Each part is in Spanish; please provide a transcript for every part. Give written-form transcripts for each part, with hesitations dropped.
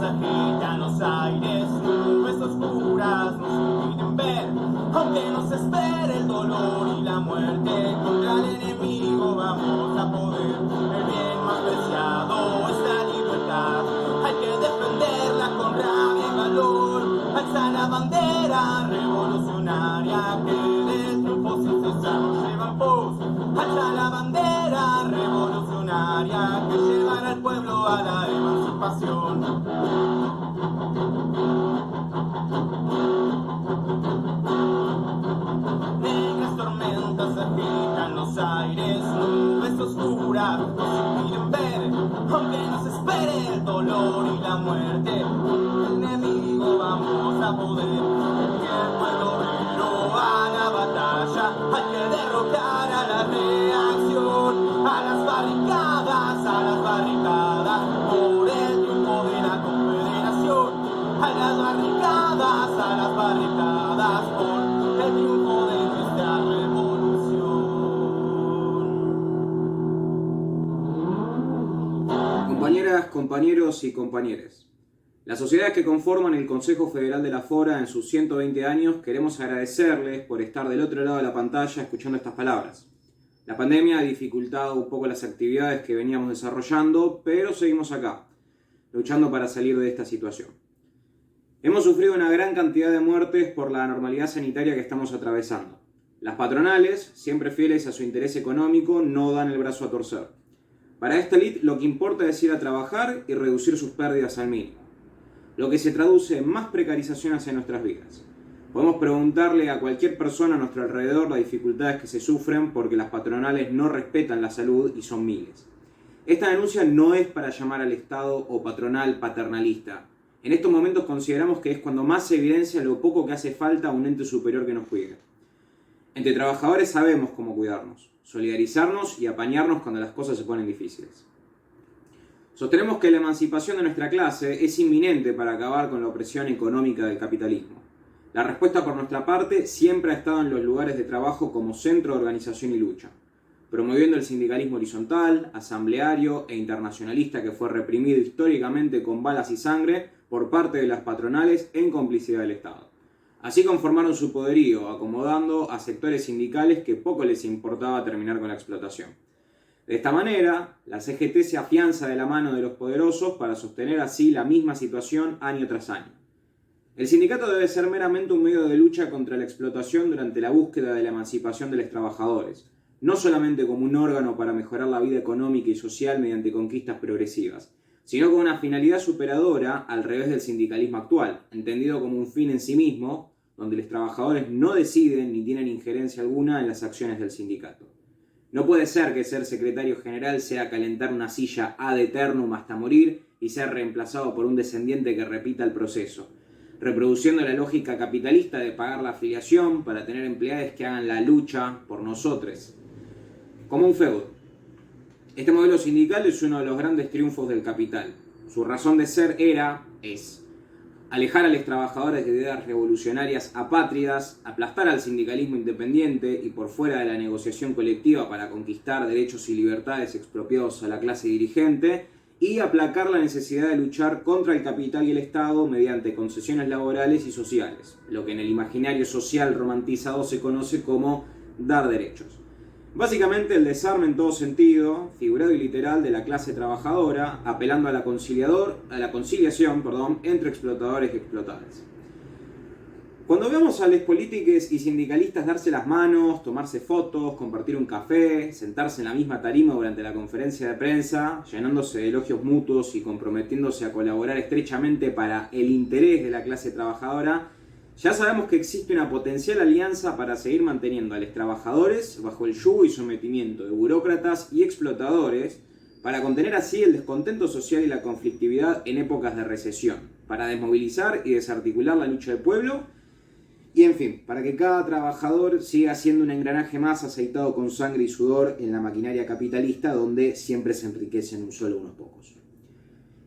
agitan los aires, nubes oscuras nos impiden ver, aunque nos espere el dolor y la muerte. Contra el enemigo vamos a poder, el bien más preciado es la libertad, hay que defenderla con rabia y valor. Alza la bandera revolucionaria que del triunfo sin cesar nos lleva en pos. Alza la bandera revolucionaria que llevará al pueblo a la emancipación. Negras tormentas agitan los aires, nubes oscuras nos impiden ver, aunque nos espere el dolor y la muerte. El enemigo vamos a poder, que el pueblo vino a la batalla, hay que derrocar a la reacción, a las barricadas, por el triunfo de la confederación, a las barricadas, por el triunfo de nuestra revolución. Compañeras, compañeros y compañeres, las sociedades que conforman el Consejo Federal de la Fora en sus 120 años queremos agradecerles por estar del otro lado de la pantalla escuchando estas palabras. La pandemia ha dificultado un poco las actividades que veníamos desarrollando, pero seguimos acá, luchando para salir de esta situación. Hemos sufrido una gran cantidad de muertes por la anormalidad sanitaria que estamos atravesando. Las patronales, siempre fieles a su interés económico, no dan el brazo a torcer. Para esta élite lo que importa es ir a trabajar y reducir sus pérdidas al mínimo, lo que se traduce en más precarización hacia nuestras vidas. Podemos preguntarle a cualquier persona a nuestro alrededor las dificultades que se sufren porque las patronales no respetan la salud y son miles. Esta denuncia no es para llamar al Estado o patronal paternalista. En estos momentos consideramos que es cuando más se evidencia lo poco que hace falta a un ente superior que nos cuide. Entre trabajadores sabemos cómo cuidarnos, solidarizarnos y apañarnos cuando las cosas se ponen difíciles. Sostenemos que la emancipación de nuestra clase es inminente para acabar con la opresión económica del capitalismo. La respuesta por nuestra parte siempre ha estado en los lugares de trabajo como centro de organización y lucha, promoviendo el sindicalismo horizontal, asambleario e internacionalista que fue reprimido históricamente con balas y sangre por parte de las patronales en complicidad del Estado. Así conformaron su poderío, acomodando a sectores sindicales que poco les importaba terminar con la explotación. De esta manera, la CGT se afianza de la mano de los poderosos para sostener así la misma situación año tras año. El sindicato debe ser meramente un medio de lucha contra la explotación durante la búsqueda de la emancipación de los trabajadores, no solamente como un órgano para mejorar la vida económica y social mediante conquistas progresivas, sino con una finalidad superadora al revés del sindicalismo actual, entendido como un fin en sí mismo, donde los trabajadores no deciden ni tienen injerencia alguna en las acciones del sindicato. No puede ser que ser secretario general sea calentar una silla ad eternum hasta morir y ser reemplazado por un descendiente que repita el proceso, reproduciendo la lógica capitalista de pagar la afiliación para tener empleados que hagan la lucha por nosotros, como un feudo. Este modelo sindical es uno de los grandes triunfos del capital. Su razón de ser es alejar a los trabajadores de ideas revolucionarias apátridas, aplastar al sindicalismo independiente y por fuera de la negociación colectiva para conquistar derechos y libertades expropiados a la clase dirigente y aplacar la necesidad de luchar contra el capital y el Estado mediante concesiones laborales y sociales, lo que en el imaginario social romantizado se conoce como dar derechos. Básicamente el desarme en todo sentido, figurado y literal, de la clase trabajadora, apelando a la conciliación entre explotadores y explotados. Cuando vemos a los políticos y sindicalistas darse las manos, tomarse fotos, compartir un café, sentarse en la misma tarima durante la conferencia de prensa, llenándose de elogios mutuos y comprometiéndose a colaborar estrechamente para el interés de la clase trabajadora, ya sabemos que existe una potencial alianza para seguir manteniendo a los trabajadores bajo el yugo y sometimiento de burócratas y explotadores, para contener así el descontento social y la conflictividad en épocas de recesión, para desmovilizar y desarticular la lucha del pueblo, y en fin, para que cada trabajador siga siendo un engranaje más aceitado con sangre y sudor en la maquinaria capitalista donde siempre se enriquecen solo unos pocos.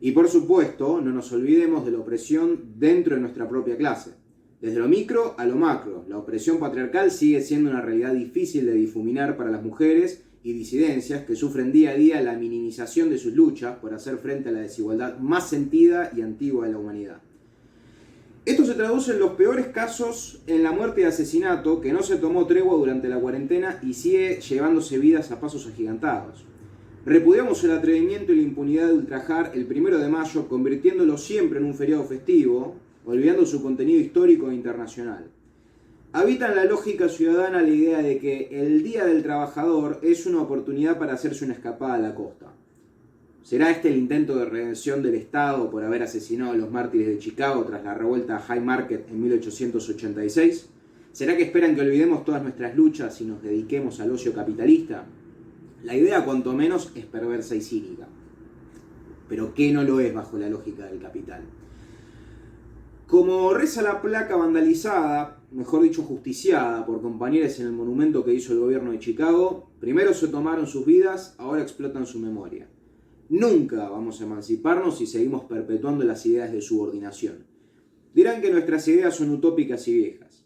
Y por supuesto, no nos olvidemos de la opresión dentro de nuestra propia clase. Desde lo micro a lo macro, la opresión patriarcal sigue siendo una realidad difícil de difuminar para las mujeres y disidencias que sufren día a día la minimización de sus luchas por hacer frente a la desigualdad más sentida y antigua de la humanidad. Esto se traduce en los peores casos en la muerte y asesinato que no se tomó tregua durante la cuarentena y sigue llevándose vidas a pasos agigantados. Repudiamos el atrevimiento y la impunidad de ultrajar el 1 de mayo, convirtiéndolo siempre en un feriado festivo, olvidando su contenido histórico e internacional. Habita en la lógica ciudadana la idea de que el Día del Trabajador es una oportunidad para hacerse una escapada a la costa. ¿Será este el intento de redención del Estado por haber asesinado a los mártires de Chicago tras la revuelta a Haymarket en 1886? ¿Será que esperan que olvidemos todas nuestras luchas y nos dediquemos al ocio capitalista? La idea, cuanto menos, es perversa y cínica. Pero ¿qué no lo es bajo la lógica del capital? Como reza la placa vandalizada, mejor dicho justiciada, por compañeros en el monumento que hizo el gobierno de Chicago, primero se tomaron sus vidas, ahora explotan su memoria. Nunca vamos a emanciparnos si seguimos perpetuando las ideas de subordinación. Dirán que nuestras ideas son utópicas y viejas.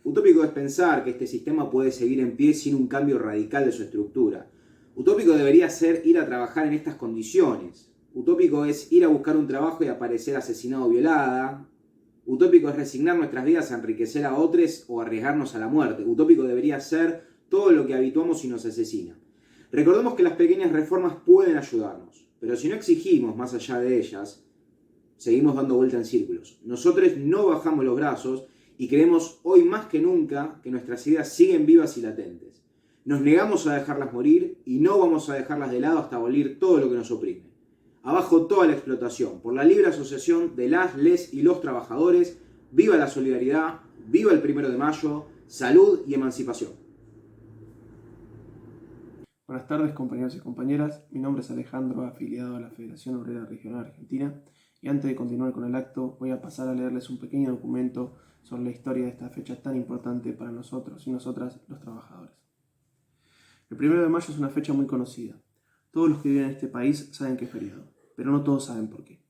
Utópico es pensar que este sistema puede seguir en pie sin un cambio radical de su estructura. Utópico debería ser ir a trabajar en estas condiciones. Utópico es ir a buscar un trabajo y aparecer asesinado o violada. Utópico es resignar nuestras vidas a enriquecer a otros o arriesgarnos a la muerte. Utópico debería ser todo lo que habituamos y nos asesina. Recordemos que las pequeñas reformas pueden ayudarnos, pero si no exigimos más allá de ellas, seguimos dando vuelta en círculos. Nosotros no bajamos los brazos y creemos hoy más que nunca que nuestras ideas siguen vivas y latentes. Nos negamos a dejarlas morir y no vamos a dejarlas de lado hasta abolir todo lo que nos oprime. Abajo toda la explotación, por la libre asociación de las, les y los trabajadores. Viva la solidaridad, viva el 1 de mayo, salud y emancipación. Buenas tardes, compañeros y compañeras. Mi nombre es Alejandro, afiliado a la Federación Obrera Regional Argentina, y antes de continuar con el acto voy a pasar a leerles un pequeño documento sobre la historia de esta fecha tan importante para nosotros y nosotras, los trabajadores. El 1 de mayo es una fecha muy conocida. Todos los que viven en este país saben que es feriado, pero no todos saben por qué.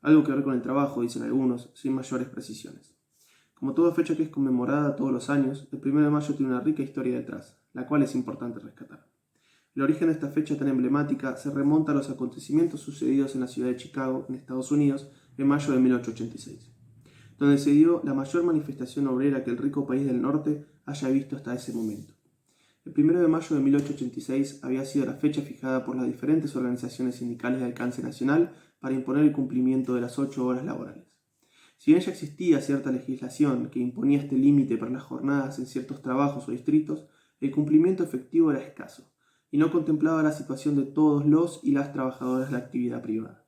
Algo que ver con el trabajo, dicen algunos, sin mayores precisiones. Como toda fecha que es conmemorada todos los años, el 1 de mayo tiene una rica historia detrás, la cual es importante rescatar. El origen de esta fecha tan emblemática se remonta a los acontecimientos sucedidos en la ciudad de Chicago, en Estados Unidos, en mayo de 1886, donde se dio la mayor manifestación obrera que el rico país del norte haya visto hasta ese momento. El 1 de mayo de 1886 había sido la fecha fijada por las diferentes organizaciones sindicales de alcance nacional para imponer el cumplimiento de las 8 horas laborales. Si bien ya existía cierta legislación que imponía este límite para las jornadas en ciertos trabajos o distritos, el cumplimiento efectivo era escaso y no contemplaba la situación de todos los y las trabajadoras de la actividad privada.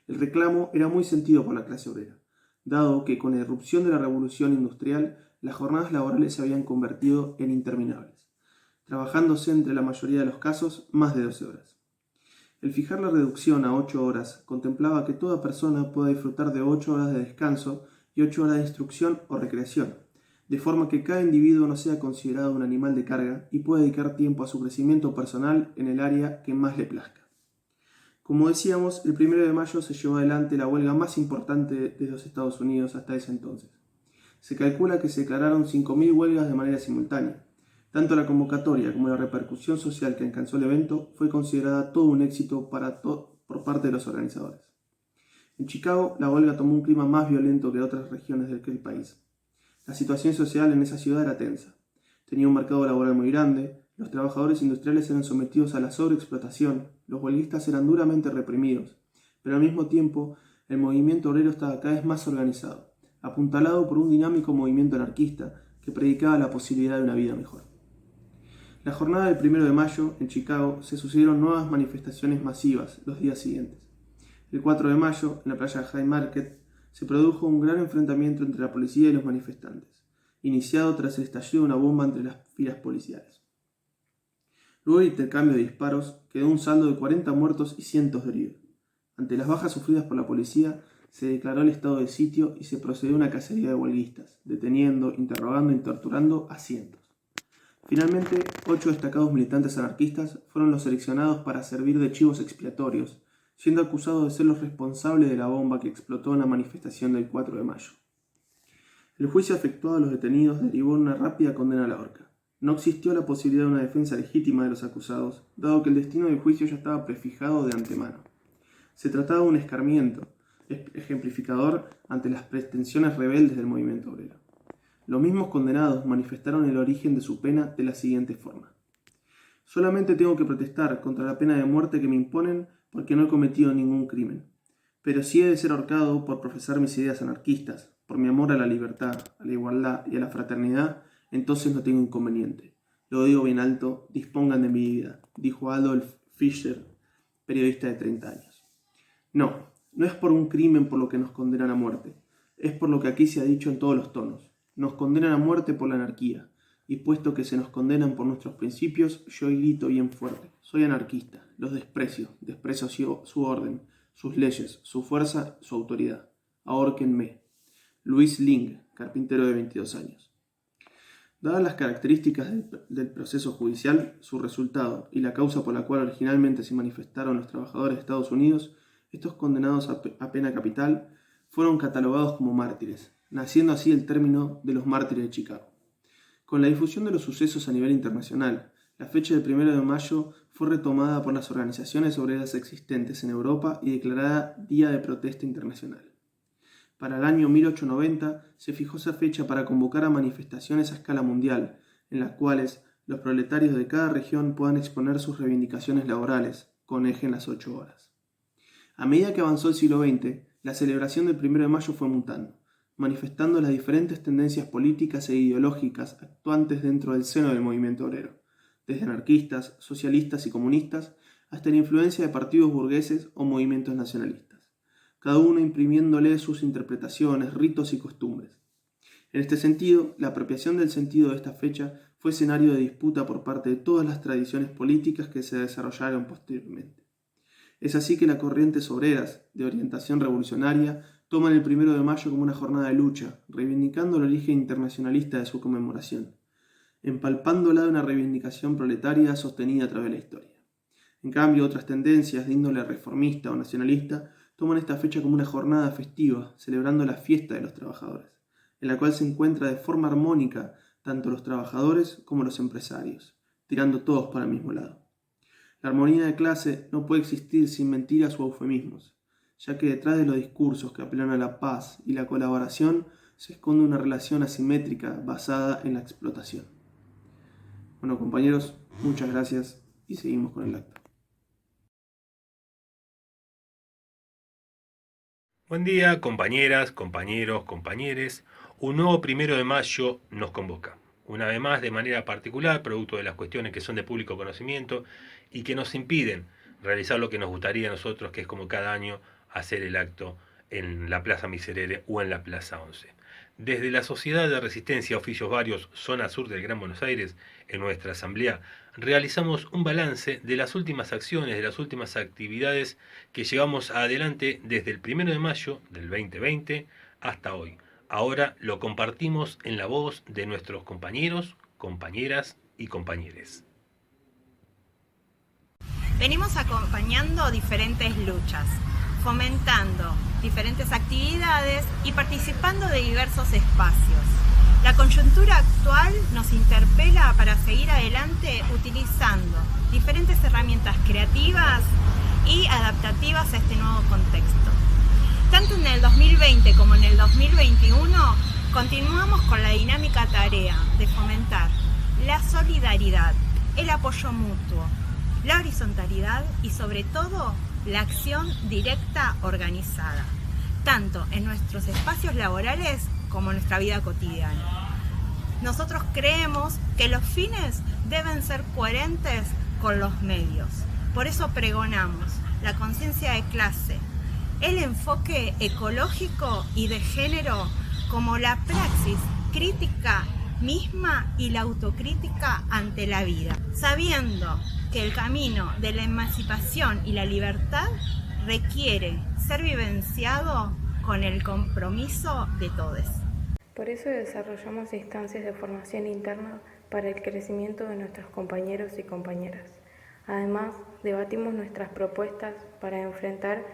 El reclamo era muy sentido por la clase obrera, dado que con la irrupción de la revolución industrial, las jornadas laborales se habían convertido en interminables, trabajándose entre la mayoría de los casos más de 12 horas. El fijar la reducción a 8 horas contemplaba que toda persona pueda disfrutar de 8 horas de descanso y 8 horas de instrucción o recreación, de forma que cada individuo no sea considerado un animal de carga y pueda dedicar tiempo a su crecimiento personal en el área que más le plazca. Como decíamos, el 1 de mayo se llevó adelante la huelga más importante de los Estados Unidos hasta ese entonces. Se calcula que se declararon 5.000 huelgas de manera simultánea. Tanto la convocatoria como la repercusión social que alcanzó el evento fue considerada todo un éxito por parte de los organizadores. En Chicago, la huelga tomó un clima más violento que en otras regiones del país. La situación social en esa ciudad era tensa. Tenía un mercado laboral muy grande, los trabajadores industriales eran sometidos a la sobreexplotación, los huelguistas eran duramente reprimidos, pero al mismo tiempo el movimiento obrero estaba cada vez más organizado, apuntalado por un dinámico movimiento anarquista que predicaba la posibilidad de una vida mejor. La jornada del 1 de mayo en Chicago se sucedieron nuevas manifestaciones masivas los días siguientes. El 4 de mayo, en la playa de Haymarket, se produjo un gran enfrentamiento entre la policía y los manifestantes, iniciado tras el estallido de una bomba entre las filas policiales. Luego del intercambio de disparos, quedó un saldo de 40 muertos y cientos de heridos. Ante las bajas sufridas por la policía, se declaró el estado de sitio y se procedió a una cacería de huelguistas, deteniendo, interrogando y torturando a cientos. Finalmente, 8 destacados militantes anarquistas fueron los seleccionados para servir de chivos expiatorios, siendo acusados de ser los responsables de la bomba que explotó en la manifestación del 4 de mayo. El juicio efectuado a los detenidos derivó en una rápida condena a la horca. No existió la posibilidad de una defensa legítima de los acusados, dado que el destino del juicio ya estaba prefijado de antemano. Se trataba de un escarmiento, ejemplificador ante las pretensiones rebeldes del movimiento obrero. Los mismos condenados manifestaron el origen de su pena de la siguiente forma: solamente tengo que protestar contra la pena de muerte que me imponen porque no he cometido ningún crimen. Pero si he de ser ahorcado por profesar mis ideas anarquistas, por mi amor a la libertad, a la igualdad y a la fraternidad, entonces no tengo inconveniente. Lo digo bien alto, dispongan de mi vida, dijo Adolf Fischer, periodista de 30 años. No es por un crimen por lo que nos condenan a muerte, es por lo que aquí se ha dicho en todos los tonos. Nos condenan a muerte por la anarquía, y puesto que se nos condenan por nuestros principios, yo grito bien fuerte: soy anarquista, los desprecio su orden, sus leyes, su fuerza, su autoridad. Ahórquenme. Luis Ling, carpintero de 22 años. Dadas las características del proceso judicial, su resultado y la causa por la cual originalmente se manifestaron los trabajadores de Estados Unidos, estos condenados a pena capital fueron catalogados como mártires, naciendo así el término de los mártires de Chicago. Con la difusión de los sucesos a nivel internacional, la fecha del 1 de mayo fue retomada por las organizaciones obreras existentes en Europa y declarada Día de Protesta Internacional. Para el año 1890 se fijó esa fecha para convocar a manifestaciones a escala mundial, en las cuales los proletarios de cada región puedan exponer sus reivindicaciones laborales, con eje en las 8 horas. A medida que avanzó el siglo XX, la celebración del 1 de mayo fue mutando, manifestando las diferentes tendencias políticas e ideológicas actuantes dentro del seno del movimiento obrero, desde anarquistas, socialistas y comunistas, hasta la influencia de partidos burgueses o movimientos nacionalistas, cada uno imprimiéndole sus interpretaciones, ritos y costumbres. En este sentido, la apropiación del sentido de esta fecha fue escenario de disputa por parte de todas las tradiciones políticas que se desarrollaron posteriormente. Es así que las corrientes obreras, de orientación revolucionaria, toman el 1 de mayo como una jornada de lucha, reivindicando el origen internacionalista de su conmemoración, empalpándola de una reivindicación proletaria sostenida a través de la historia. En cambio, otras tendencias de índole reformista o nacionalista toman esta fecha como una jornada festiva, celebrando la fiesta de los trabajadores, en la cual se encuentra de forma armónica tanto los trabajadores como los empresarios, tirando todos para el mismo lado. La armonía de clase no puede existir sin mentiras o eufemismos, ya que detrás de los discursos que apelan a la paz y la colaboración se esconde una relación asimétrica basada en la explotación. Bueno, compañeros, muchas gracias y seguimos con el acto. Buen día, compañeras, compañeros, compañeres. Un nuevo 1 de mayo nos convoca. Una vez más, de manera particular, producto de las cuestiones que son de público conocimiento y que nos impiden realizar lo que nos gustaría a nosotros, que es como cada año hacer el acto en la Plaza Miserere o en la Plaza 11. Desde la Sociedad de Resistencia Oficios Varios, zona sur del Gran Buenos Aires, en nuestra asamblea, realizamos un balance de las últimas acciones, de las últimas actividades que llevamos adelante desde el 1 de mayo del 2020 hasta hoy. Ahora lo compartimos en la voz de nuestros compañeros, compañeras y compañeres. Venimos acompañando diferentes luchas, fomentando diferentes actividades y participando de diversos espacios. La coyuntura actual nos interpela para seguir adelante utilizando diferentes herramientas creativas y adaptativas a este nuevo contexto. Tanto en el 2020 como en el 2021 continuamos con la dinámica tarea de fomentar la solidaridad, el apoyo mutuo, la horizontalidad y sobre todo la acción directa organizada, tanto en nuestros espacios laborales como en nuestra vida cotidiana. Nosotros creemos que los fines deben ser coherentes con los medios. Por eso pregonamos la conciencia de clase, el enfoque ecológico y de género como la praxis crítica misma y la autocrítica ante la vida, sabiendo que el camino de la emancipación y la libertad requiere ser vivenciado con el compromiso de todos. Por eso desarrollamos instancias de formación interna para el crecimiento de nuestros compañeros y compañeras. Además, debatimos nuestras propuestas para enfrentar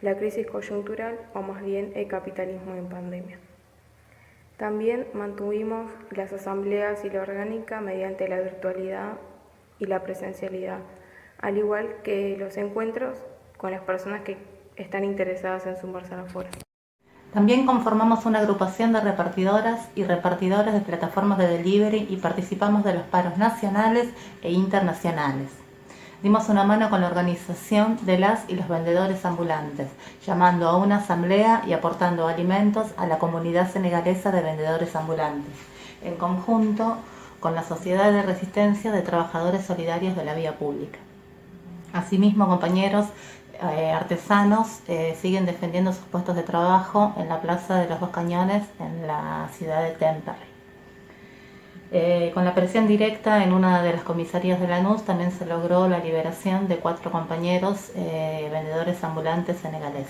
la crisis coyuntural o más bien el capitalismo en pandemia. También mantuvimos las asambleas y la orgánica mediante la virtualidad y la presencialidad, al igual que los encuentros con las personas que están interesadas en sumarse a la fora. También conformamos una agrupación de repartidoras y repartidores de plataformas de delivery y participamos de los paros nacionales e internacionales. Dimos una mano con la organización de las y los vendedores ambulantes, llamando a una asamblea y aportando alimentos a la comunidad senegalesa de vendedores ambulantes, en conjunto con la Sociedad de Resistencia de Trabajadores Solidarios de la Vía Pública. Asimismo, compañeros artesanos siguen defendiendo sus puestos de trabajo en la Plaza de los Dos Cañones en la ciudad de Temperley. Con la presión directa en una de las comisarías de Lanús también se logró la liberación de 4 compañeros vendedores ambulantes senegaleses.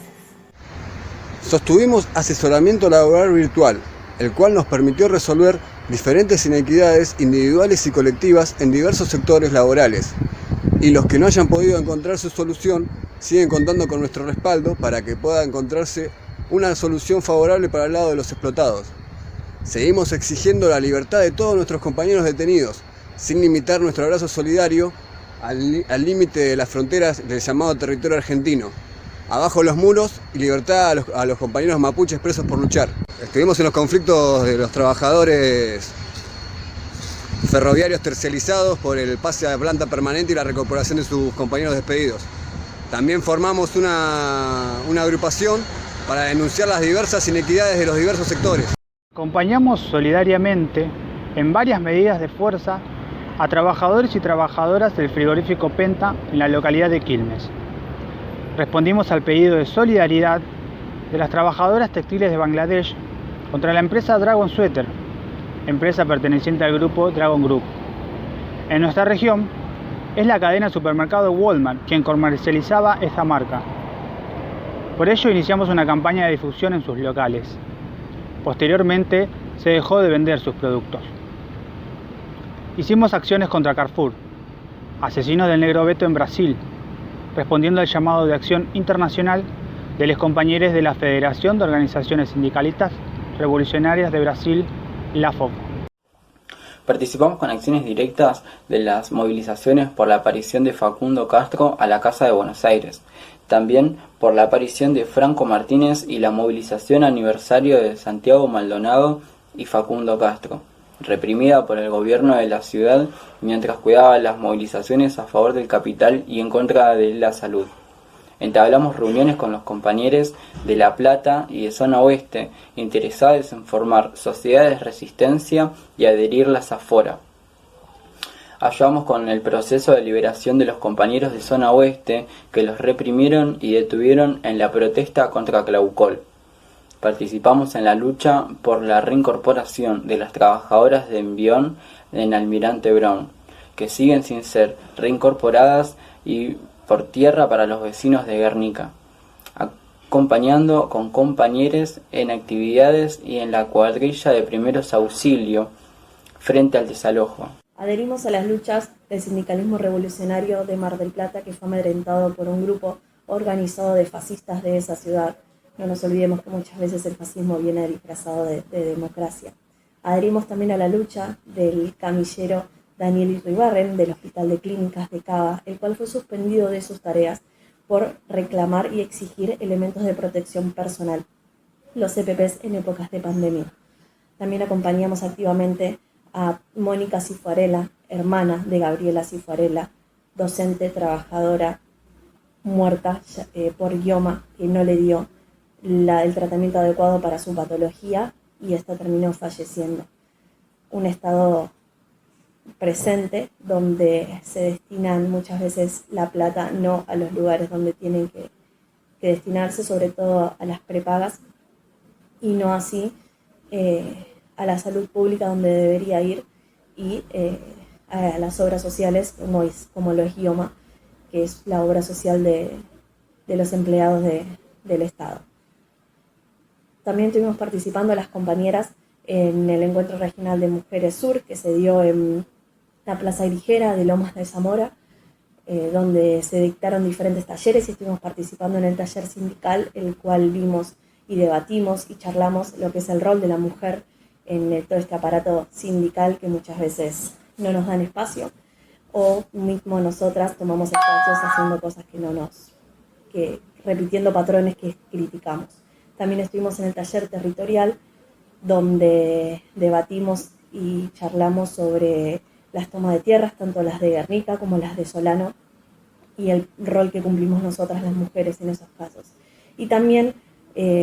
Sostuvimos asesoramiento laboral virtual, el cual nos permitió resolver diferentes inequidades individuales y colectivas en diversos sectores laborales. Y los que no hayan podido encontrar su solución siguen contando con nuestro respaldo para que pueda encontrarse una solución favorable para el lado de los explotados. Seguimos exigiendo la libertad de todos nuestros compañeros detenidos, sin limitar nuestro abrazo solidario al límite de las fronteras del llamado territorio argentino. Abajo los muros y libertad a los compañeros mapuches presos por luchar. Estuvimos en los conflictos de los trabajadores ferroviarios tercializados por el pase a planta permanente y la recuperación de sus compañeros despedidos. También formamos una agrupación para denunciar las diversas inequidades de los diversos sectores. Acompañamos solidariamente en varias medidas de fuerza a trabajadores y trabajadoras del frigorífico Penta en la localidad de Quilmes. Respondimos al pedido de solidaridad de las trabajadoras textiles de Bangladesh contra la empresa Dragon Sweater, empresa perteneciente al grupo Dragon Group. En nuestra región es la cadena de supermercado Walmart quien comercializaba esta marca. Por ello iniciamos una campaña de difusión en sus locales. Posteriormente se dejó de vender sus productos. Hicimos acciones contra Carrefour, asesinos del Negro Beto en Brasil, respondiendo al llamado de acción internacional de los compañeros de la Federación de Organizaciones Sindicalistas Revolucionarias de Brasil, la FOC. Participamos con acciones directas de las movilizaciones por la aparición de Facundo Castro a la Casa de Buenos Aires, también por la aparición de Franco Martínez y la movilización aniversario de Santiago Maldonado y Facundo Castro, reprimida por el gobierno de la ciudad mientras cuidaba las movilizaciones a favor del capital y en contra de la salud. Entablamos reuniones con los compañeros de La Plata y de Zona Oeste, interesados en formar sociedades de resistencia y adherirlas a Fora. Ayudamos con el proceso de liberación de los compañeros de Zona Oeste que los reprimieron y detuvieron en la protesta contra Claucol. Participamos en la lucha por la reincorporación de las trabajadoras de Envión en Almirante Brown, que siguen sin ser reincorporadas y por tierra para los vecinos de Guernica, acompañando con compañeros en actividades y en la cuadrilla de primeros auxilios frente al desalojo. Adherimos a las luchas del sindicalismo revolucionario de Mar del Plata, que fue amedrentado por un grupo organizado de fascistas de esa ciudad. No nos olvidemos que muchas veces el fascismo viene disfrazado de democracia. Adherimos también a la lucha del camillero Daniel Irribarren del Hospital de Clínicas de Cava, el cual fue suspendido de sus tareas por reclamar y exigir elementos de protección personal, los EPPs en épocas de pandemia. También acompañamos activamente a Mónica Cifuarella, hermana de Gabriela Cifuarella, docente, trabajadora, muerta por IOMA, que no le dio el tratamiento adecuado para su patología y esta terminó falleciendo. Un estado presente donde se destinan muchas veces la plata no a los lugares donde tienen que destinarse, sobre todo a las prepagas, y no así a la salud pública donde debería ir, y a las obras sociales como lo es IOMA, que es la obra social de los empleados del Estado. También estuvimos participando las compañeras en el Encuentro Regional de Mujeres Sur, que se dio en la Plaza Grigera de Lomas de Zamora, donde se dictaron diferentes talleres y estuvimos participando en el taller sindical, el cual vimos y debatimos y charlamos lo que es el rol de la mujer en todo este aparato sindical que muchas veces no nos dan espacio, o mismo nosotras tomamos espacios haciendo cosas que repitiendo patrones que criticamos. También estuvimos en el taller territorial, donde debatimos y charlamos sobre las tomas de tierras, tanto las de Guernica como las de Solano, y el rol que cumplimos nosotras las mujeres en esos casos. Y también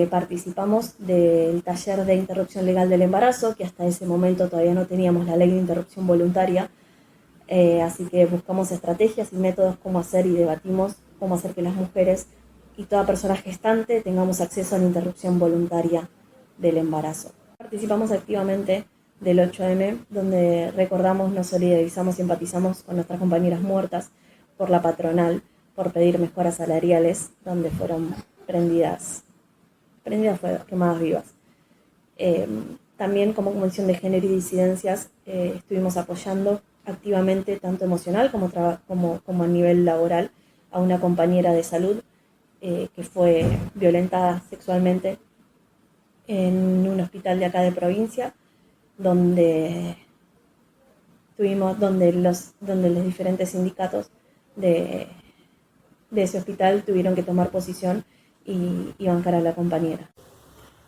participamos del taller de interrupción legal del embarazo, que hasta ese momento todavía no teníamos la ley de interrupción voluntaria, así que buscamos estrategias y métodos cómo hacer y debatimos cómo hacer que las mujeres y toda persona gestante tengamos acceso a la interrupción voluntaria del embarazo. Participamos activamente del 8M, donde recordamos, nos solidarizamos y empatizamos con nuestras compañeras muertas por la patronal, por pedir mejoras salariales, donde fueron prendidas fuego, quemadas vivas. También como Convención de Género y Disidencias estuvimos apoyando activamente, tanto emocional como a nivel laboral, a una compañera de salud que fue violentada sexualmente en un hospital de acá de provincia, donde los diferentes sindicatos de ese hospital tuvieron que tomar posición y bancar a la compañera.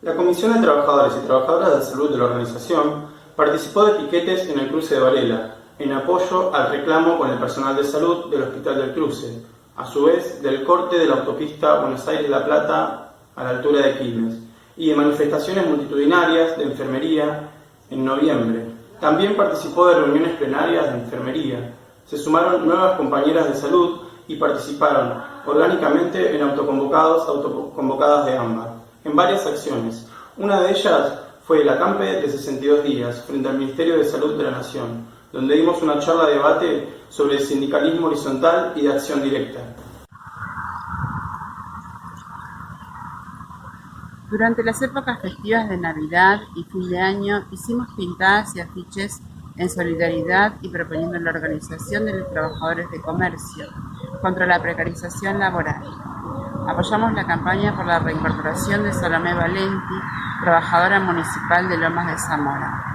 La Comisión de Trabajadores y Trabajadoras de Salud de la organización participó de piquetes en el cruce de Varela, en apoyo al reclamo con el personal de salud del Hospital del Cruce, a su vez del corte de la autopista Buenos Aires-La Plata a la altura de Quilmes, y de manifestaciones multitudinarias de enfermería en noviembre. También participó de reuniones plenarias de enfermería. Se sumaron nuevas compañeras de salud y participaron orgánicamente en autoconvocadas de AMBA, en varias acciones. Una de ellas fue el acampe de 62 días frente al Ministerio de Salud de la Nación, donde dimos una charla de debate sobre el sindicalismo horizontal y de acción directa. Durante las épocas festivas de Navidad y fin de año hicimos pintadas y afiches en solidaridad y proponiendo la organización de los trabajadores de comercio contra la precarización laboral. Apoyamos la campaña por la reincorporación de Salomé Valenti, trabajadora municipal de Lomas de Zamora.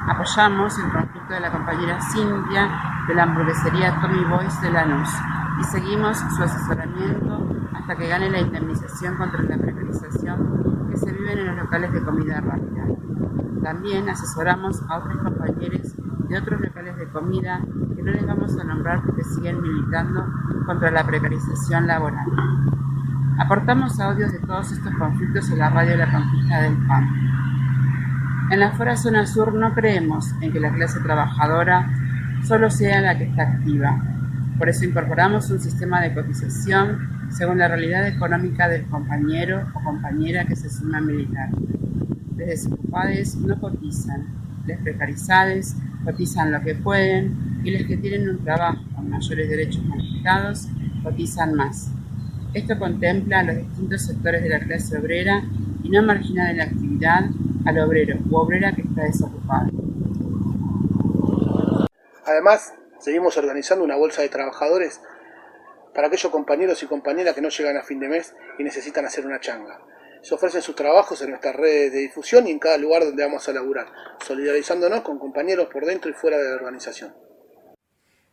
Apoyamos el conflicto de la compañera Cintia de la hamburguesería Tommy Boys de Lanús y seguimos su asesoramiento hasta que gane la indemnización contra la precarización que se vive en los locales de comida rápida. También asesoramos a otros compañeros de otros locales de comida que no les vamos a nombrar porque siguen militando contra la precarización laboral. Aportamos audios de todos estos conflictos en la radio La Conquista del Pan. En la Fora Zona Sur no creemos en que la clase trabajadora solo sea la que está activa. Por eso incorporamos un sistema de cotización según la realidad económica del compañero o compañera que se suma a militar. Los desocupados no cotizan, los precarizados cotizan lo que pueden y los que tienen un trabajo con mayores derechos conquistados cotizan más. Esto contempla a los distintos sectores de la clase obrera y no margina de la actividad al obrero u obrera que está desocupado. Además, seguimos organizando una bolsa de trabajadores para aquellos compañeros y compañeras que no llegan a fin de mes y necesitan hacer una changa. Se ofrecen sus trabajos en nuestras redes de difusión y en cada lugar donde vamos a laburar, solidarizándonos con compañeros por dentro y fuera de la organización.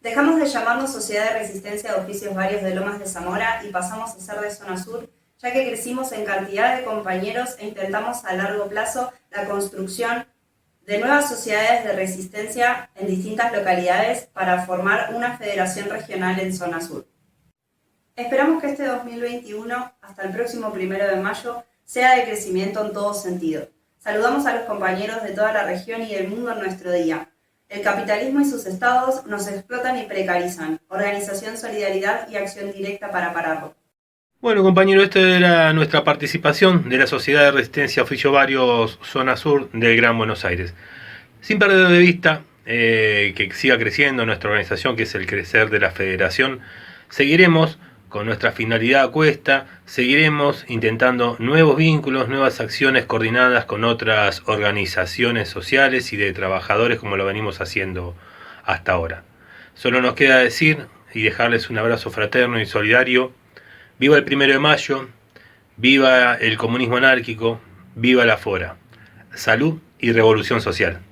Dejamos de llamarnos Sociedad de Resistencia de Oficios Varios de Lomas de Zamora y pasamos a ser de Zona Sur, ya que crecimos en cantidad de compañeros e intentamos a largo plazo la construcción de nuevas sociedades de resistencia en distintas localidades para formar una federación regional en Zona Sur. Esperamos que este 2021, hasta el próximo 1 de mayo, sea de crecimiento en todo sentido. Saludamos a los compañeros de toda la región y del mundo en nuestro día. El capitalismo y sus estados nos explotan y precarizan. Organización, solidaridad y acción directa para pararlo. Bueno, compañero, esta era nuestra participación de la Sociedad de Resistencia Oficios Varios Zona Sur del Gran Buenos Aires. Sin perder de vista que siga creciendo nuestra organización, que es el crecer de la federación, seguiremos con nuestra finalidad a cuesta, seguiremos intentando nuevos vínculos, nuevas acciones coordinadas con otras organizaciones sociales y de trabajadores como lo venimos haciendo hasta ahora. Solo nos queda decir y dejarles un abrazo fraterno y solidario. Viva el 1 de mayo, viva el comunismo anárquico, viva la Fora. Salud y revolución social.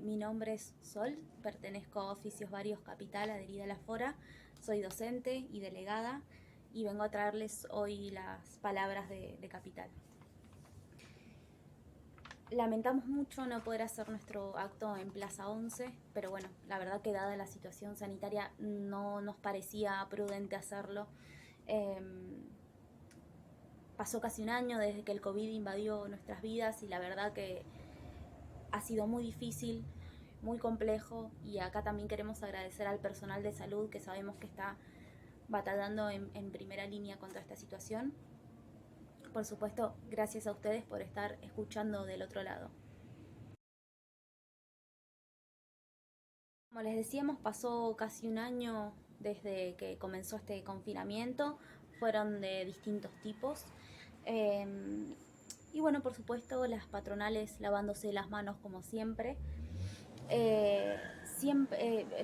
Mi nombre es Sol, pertenezco a Oficios Varios Capital, adherida a la Fora, soy docente y delegada y vengo a traerles hoy las palabras de Capital. Lamentamos mucho no poder hacer nuestro acto en Plaza 11, pero bueno, la verdad que dada la situación sanitaria no nos parecía prudente hacerlo. Pasó casi un año desde que el COVID invadió nuestras vidas y la verdad que ha sido muy difícil, muy complejo, y acá también queremos agradecer al personal de salud que sabemos que está batallando en primera línea contra esta situación. Por supuesto, gracias a ustedes por estar escuchando del otro lado. Como les decíamos, pasó casi un año desde que comenzó este confinamiento, fueron de distintos tipos. Y bueno, por supuesto, las patronales lavándose las manos como siempre.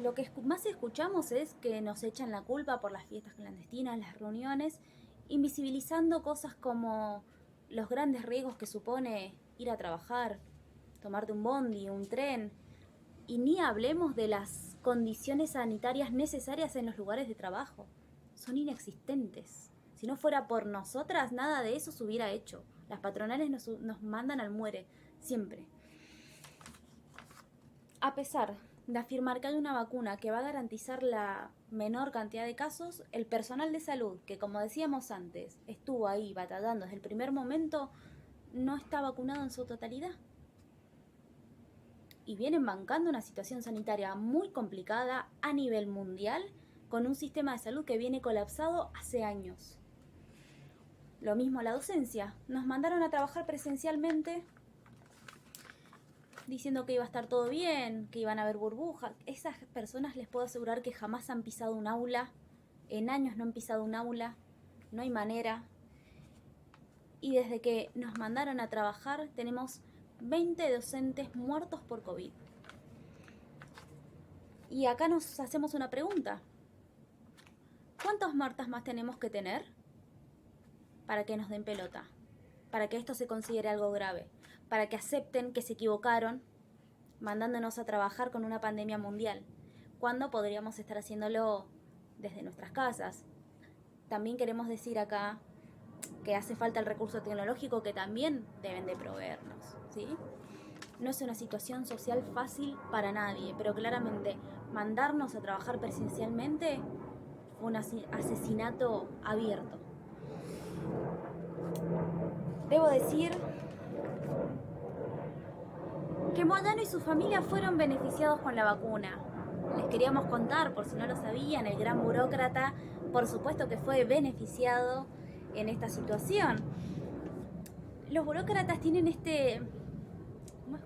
Lo que más escuchamos es que nos echan la culpa por las fiestas clandestinas, las reuniones, invisibilizando cosas como los grandes riesgos que supone ir a trabajar, tomarte un bondi, un tren, y ni hablemos de las condiciones sanitarias necesarias en los lugares de trabajo. Son inexistentes. Si no fuera por nosotras, nada de eso se hubiera hecho. Las patronales nos mandan al muere, siempre. A pesar de afirmar que hay una vacuna que va a garantizar la menor cantidad de casos, el personal de salud, que como decíamos antes, estuvo ahí batallando desde el primer momento, no está vacunado en su totalidad. Y vienen bancando una situación sanitaria muy complicada a nivel mundial, con un sistema de salud que viene colapsado hace años. Lo mismo la docencia. Nos mandaron a trabajar presencialmente diciendo que iba a estar todo bien, que iban a haber burbujas. Esas personas les puedo asegurar que jamás han pisado un aula. En años no han pisado un aula. No hay manera. Y desde que nos mandaron a trabajar tenemos 20 docentes muertos por COVID. Y acá nos hacemos una pregunta. ¿Cuántas muertas más tenemos que tener para que nos den pelota? Para que esto se considere algo grave. Para que acepten que se equivocaron mandándonos a trabajar con una pandemia mundial, cuando podríamos estar haciéndolo desde nuestras casas. También queremos decir acá que hace falta el recurso tecnológico que también deben de proveernos, ¿sí? No es una situación social fácil para nadie, pero claramente mandarnos a trabajar presencialmente fue un asesinato abierto. Debo decir que Moyano y su familia fueron beneficiados con la vacuna. Les queríamos contar, por si no lo sabían, el gran burócrata, por supuesto que fue beneficiado en esta situación. Los burócratas tienen es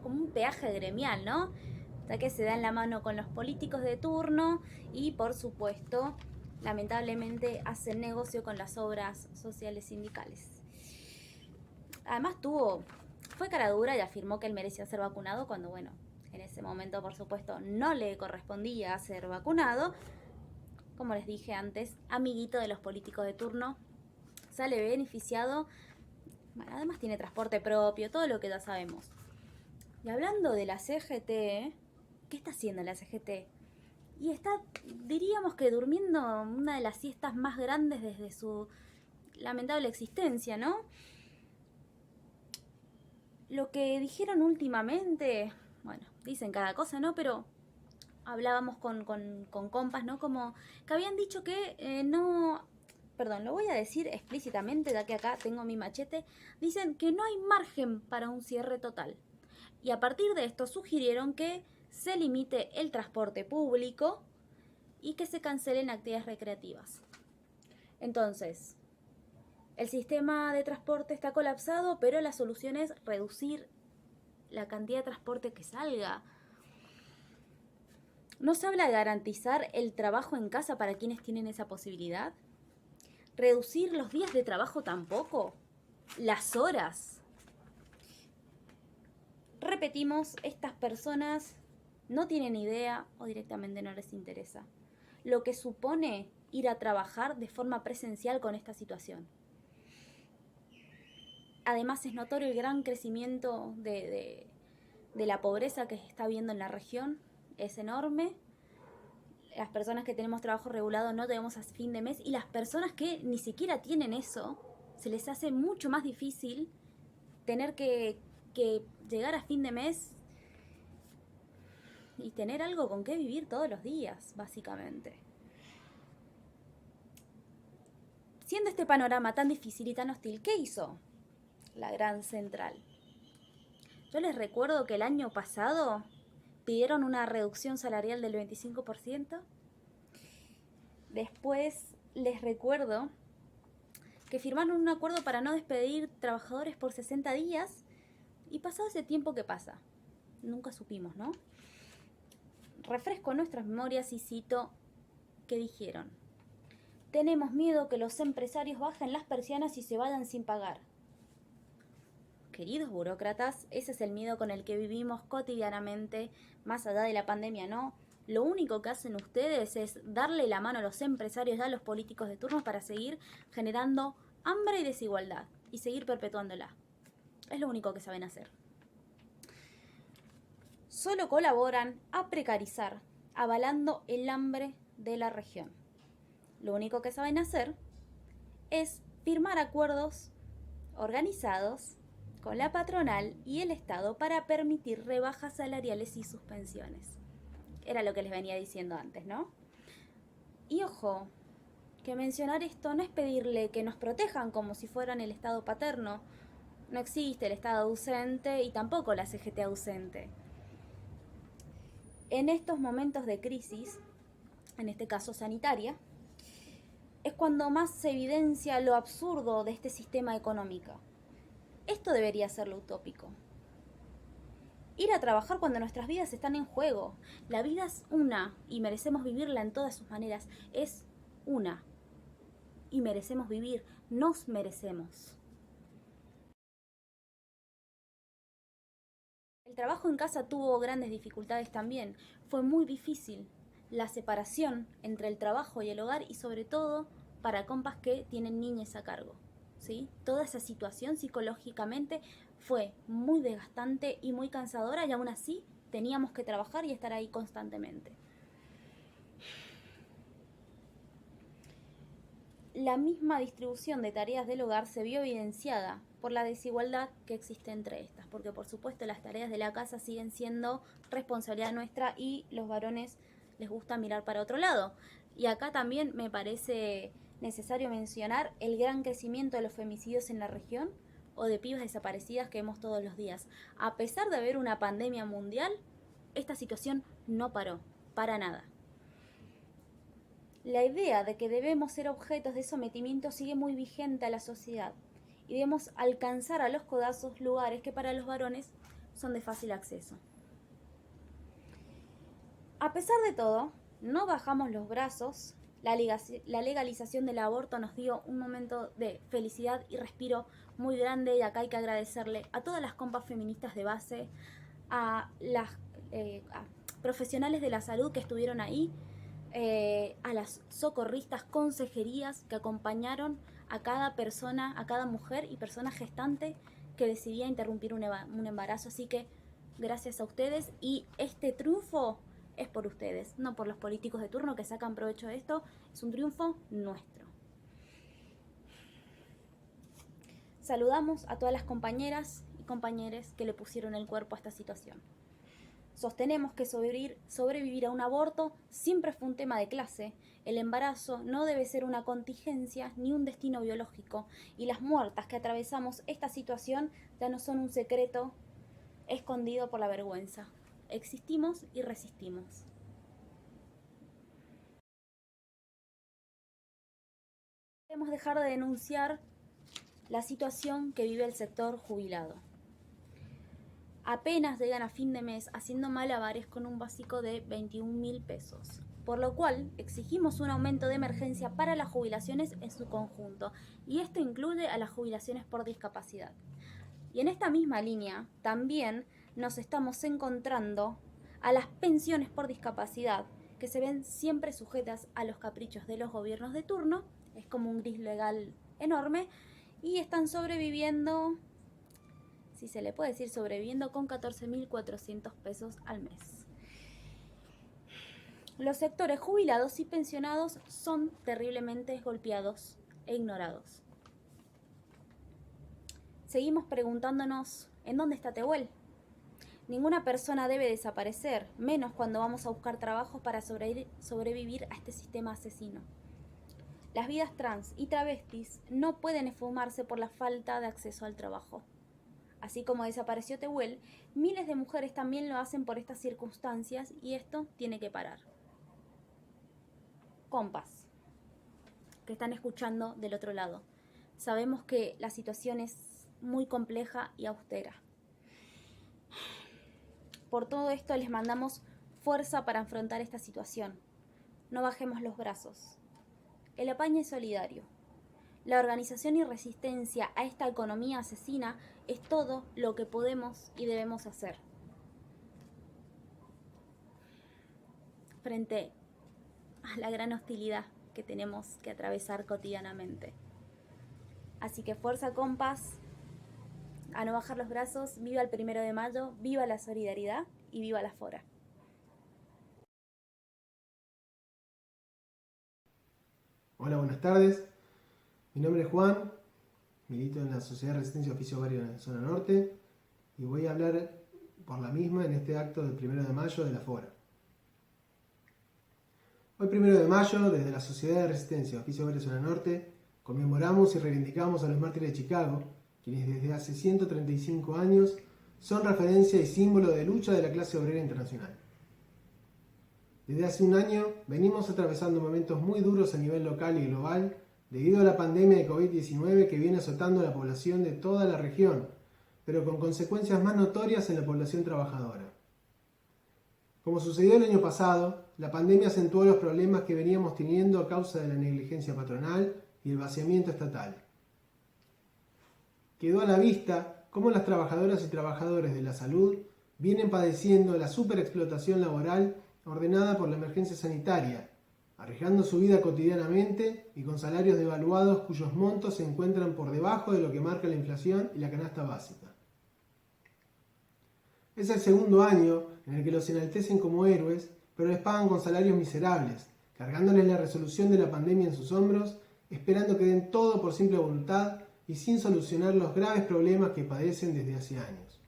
como un peaje gremial, ¿no? Ya que se dan la mano con los políticos de turno y, por supuesto, lamentablemente hacen negocio con las obras sociales sindicales. Además fue cara dura y afirmó que él merecía ser vacunado cuando, bueno, en ese momento, por supuesto, no le correspondía ser vacunado. Como les dije antes, amiguito de los políticos de turno, sale beneficiado. Bueno, además tiene transporte propio, todo lo que ya sabemos. Y hablando de la CGT, ¿qué está haciendo la CGT? Y está, diríamos que durmiendo una de las siestas más grandes desde su lamentable existencia, ¿no? Lo que dijeron últimamente, bueno, dicen cada cosa, ¿no? Pero hablábamos con compas, ¿no? Como que habían dicho que lo voy a decir explícitamente, ya que acá tengo mi machete. Dicen que no hay margen para un cierre total. Y a partir de esto sugirieron que se limite el transporte público y que se cancelen actividades recreativas. Entonces, el sistema de transporte está colapsado, pero la solución es reducir la cantidad de transporte que salga. ¿No se habla de garantizar el trabajo en casa para quienes tienen esa posibilidad? ¿Reducir los días de trabajo tampoco? ¿Las horas? Repetimos, estas personas no tienen idea o directamente no les interesa. Lo que supone ir a trabajar de forma presencial con esta situación. Además es notorio el gran crecimiento de la pobreza que se está viendo en la región, es enorme. Las personas que tenemos trabajo regulado no tenemos a fin de mes, y las personas que ni siquiera tienen eso, se les hace mucho más difícil tener que llegar a fin de mes y tener algo con qué vivir todos los días, básicamente. Siendo este panorama tan difícil y tan hostil, ¿qué hizo la Gran Central? Yo les recuerdo que el año pasado pidieron una reducción salarial del 25%. Después les recuerdo que firmaron un acuerdo para no despedir trabajadores por 60 días. Y pasado ese tiempo, ¿qué pasa? Nunca supimos, ¿no? Refresco nuestras memorias y cito que dijeron: tenemos miedo que los empresarios bajen las persianas y se vayan sin pagar. Queridos burócratas, ese es el miedo con el que vivimos cotidianamente, más allá de la pandemia, ¿no? Lo único que hacen ustedes es darle la mano a los empresarios y a los políticos de turno para seguir generando hambre y desigualdad y seguir perpetuándola. Es lo único que saben hacer. Solo colaboran a precarizar, avalando el hambre de la región. Lo único que saben hacer es firmar acuerdos organizados con la patronal y el Estado para permitir rebajas salariales y suspensiones. Era lo que les venía diciendo antes, ¿no? Y ojo, que mencionar esto no es pedirle que nos protejan como si fueran el Estado paterno. No existe el Estado ausente y tampoco la CGT ausente. En estos momentos de crisis, en este caso sanitaria, es cuando más se evidencia lo absurdo de este sistema económico. Esto debería ser lo utópico. Ir a trabajar cuando nuestras vidas están en juego. La vida es una y merecemos vivirla en todas sus maneras. Es una y merecemos vivir, nos merecemos. El trabajo en casa tuvo grandes dificultades también. Fue muy difícil la separación entre el trabajo y el hogar, y sobre todo para compas que tienen niñas a cargo, ¿sí? Toda esa situación psicológicamente fue muy desgastante y muy cansadora, y aún así teníamos que trabajar y estar ahí constantemente. La misma distribución de tareas del hogar se vio evidenciada por la desigualdad que existe entre estas, porque por supuesto las tareas de la casa siguen siendo responsabilidad nuestra y los varones les gusta mirar para otro lado. Y acá también me parece necesario mencionar el gran crecimiento de los femicidios en la región o de pibas desaparecidas que vemos todos los días. A pesar de haber una pandemia mundial, esta situación no paró, para nada. La idea de que debemos ser objetos de sometimiento sigue muy vigente a la sociedad y debemos alcanzar a los codazos lugares que para los varones son de fácil acceso. A pesar de todo, no bajamos los brazos. La legalización del aborto nos dio un momento de felicidad y respiro muy grande, y acá hay que agradecerle a todas las compas feministas de base, a las profesionales de la salud que estuvieron ahí, a las socorristas, consejerías que acompañaron a cada persona, a cada mujer y persona gestante que decidía interrumpir un embarazo. Así que gracias a ustedes, y este triunfo es por ustedes, no por los políticos de turno que sacan provecho de esto. Es un triunfo nuestro. Saludamos a todas las compañeras y compañeros que le pusieron el cuerpo a esta situación. Sostenemos que sobrevivir a un aborto siempre fue un tema de clase. El embarazo no debe ser una contingencia ni un destino biológico, y las muertas que atravesamos esta situación ya no son un secreto escondido por la vergüenza. Existimos y resistimos. Debemos dejar de denunciar la situación que vive el sector jubilado. Apenas llegan a fin de mes haciendo malabares con un básico de 21.000 pesos, por lo cual exigimos un aumento de emergencia para las jubilaciones en su conjunto, y esto incluye a las jubilaciones por discapacidad. Y en esta misma línea también nos estamos encontrando a las pensiones por discapacidad, que se ven siempre sujetas a los caprichos de los gobiernos de turno, es como un gris legal enorme, y están sobreviviendo, si se le puede decir sobreviviendo, con 14.400 pesos al mes. Los sectores jubilados y pensionados son terriblemente golpeados e ignorados. Seguimos preguntándonos, ¿en dónde está Tehuel? Ninguna persona debe desaparecer, menos cuando vamos a buscar trabajos para sobrevivir a este sistema asesino. Las vidas trans y travestis no pueden esfumarse por la falta de acceso al trabajo. Así como desapareció Tehuel, miles de mujeres también lo hacen por estas circunstancias y esto tiene que parar. Compas, que están escuchando del otro lado, sabemos que la situación es muy compleja y austera. Por todo esto les mandamos fuerza para afrontar esta situación. No bajemos los brazos. El apañe es solidario. La organización y resistencia a esta economía asesina es todo lo que podemos y debemos hacer. Frente a la gran hostilidad que tenemos que atravesar cotidianamente. Así que fuerza, compas, a no bajar los brazos. Viva el 1 de mayo, viva la solidaridad y viva la Fora. Hola, buenas tardes. Mi nombre es Juan, milito en la Sociedad de Resistencia Oficio Barrio en la Zona Norte y voy a hablar por la misma en este acto del 1 de mayo de la Fora. Hoy 1 de mayo, desde la Sociedad de Resistencia Oficio Barrio Zona Norte, conmemoramos y reivindicamos a los mártires de Chicago, quienes desde hace 135 años son referencia y símbolo de lucha de la clase obrera internacional. Desde hace un año venimos atravesando momentos muy duros a nivel local y global debido a la pandemia de COVID-19 que viene azotando a la población de toda la región, pero con consecuencias más notorias en la población trabajadora. Como sucedió el año pasado, la pandemia acentuó los problemas que veníamos teniendo a causa de la negligencia patronal y el vaciamiento estatal. Quedó a la vista cómo las trabajadoras y trabajadores de la salud vienen padeciendo la superexplotación laboral ordenada por la emergencia sanitaria, arriesgando su vida cotidianamente y con salarios devaluados cuyos montos se encuentran por debajo de lo que marca la inflación y la canasta básica. Es el segundo año en el que los enaltecen como héroes, pero les pagan con salarios miserables, cargándoles la resolución de la pandemia en sus hombros, esperando que den todo por simple voluntad y sin solucionar los graves problemas que padecen desde hace años.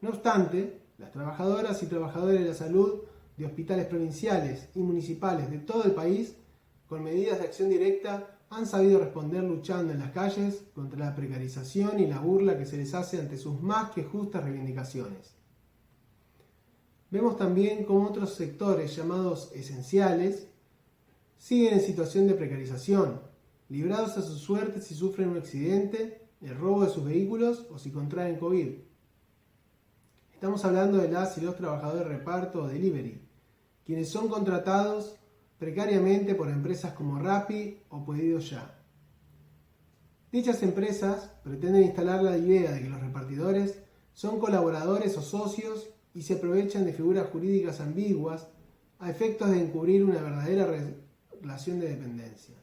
No obstante, las trabajadoras y trabajadores de la salud de hospitales provinciales y municipales de todo el país, con medidas de acción directa, han sabido responder luchando en las calles contra la precarización y la burla que se les hace ante sus más que justas reivindicaciones. Vemos también cómo otros sectores llamados esenciales siguen en situación de precarización, librados a su suerte si sufren un accidente, el robo de sus vehículos o si contraen COVID. Estamos hablando de las y los trabajadores de reparto o delivery, quienes son contratados precariamente por empresas como Rappi o Pedido Ya. Dichas empresas pretenden instalar la idea de que los repartidores son colaboradores o socios y se aprovechan de figuras jurídicas ambiguas a efectos de encubrir una verdadera relación de dependencia.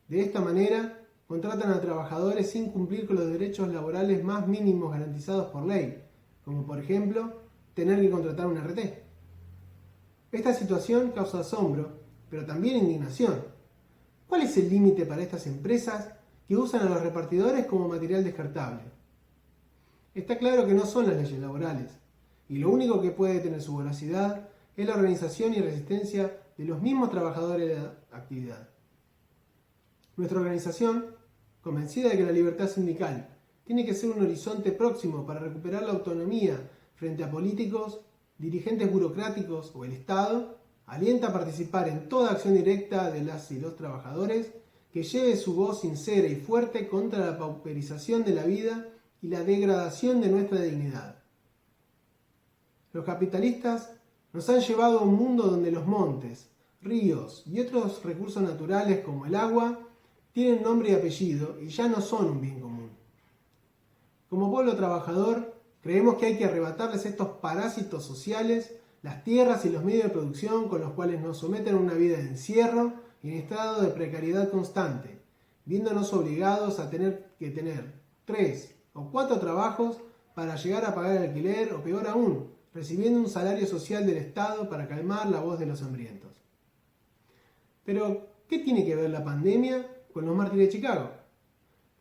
De esta manera, contratan a trabajadores sin cumplir con los derechos laborales más mínimos garantizados por ley, como por ejemplo, tener que contratar un RT. Esta situación causa asombro, pero también indignación. ¿Cuál es el límite para estas empresas que usan a los repartidores como material descartable? Está claro que no son las leyes laborales, y lo único que puede tener su voracidad es la organización y resistencia de los mismos trabajadores de la actividad. Nuestra organización, convencida de que la libertad sindical tiene que ser un horizonte próximo para recuperar la autonomía frente a políticos, dirigentes burocráticos o el Estado, alienta a participar en toda acción directa de las y los trabajadores que lleve su voz sincera y fuerte contra la pauperización de la vida y la degradación de nuestra dignidad. Los capitalistas nos han llevado a un mundo donde los montes, ríos y otros recursos naturales como el agua tienen nombre y apellido y ya no son un bien común. Como pueblo trabajador, creemos que hay que arrebatarles a estos parásitos sociales las tierras y los medios de producción con los cuales nos someten a una vida de encierro y en estado de precariedad constante, viéndonos obligados a tener que tener 3 o 4 trabajos para llegar a pagar el alquiler o peor aún, recibiendo un salario social del Estado para calmar la voz de los hambrientos. Pero, ¿qué tiene que ver la pandemia con los mártires de Chicago?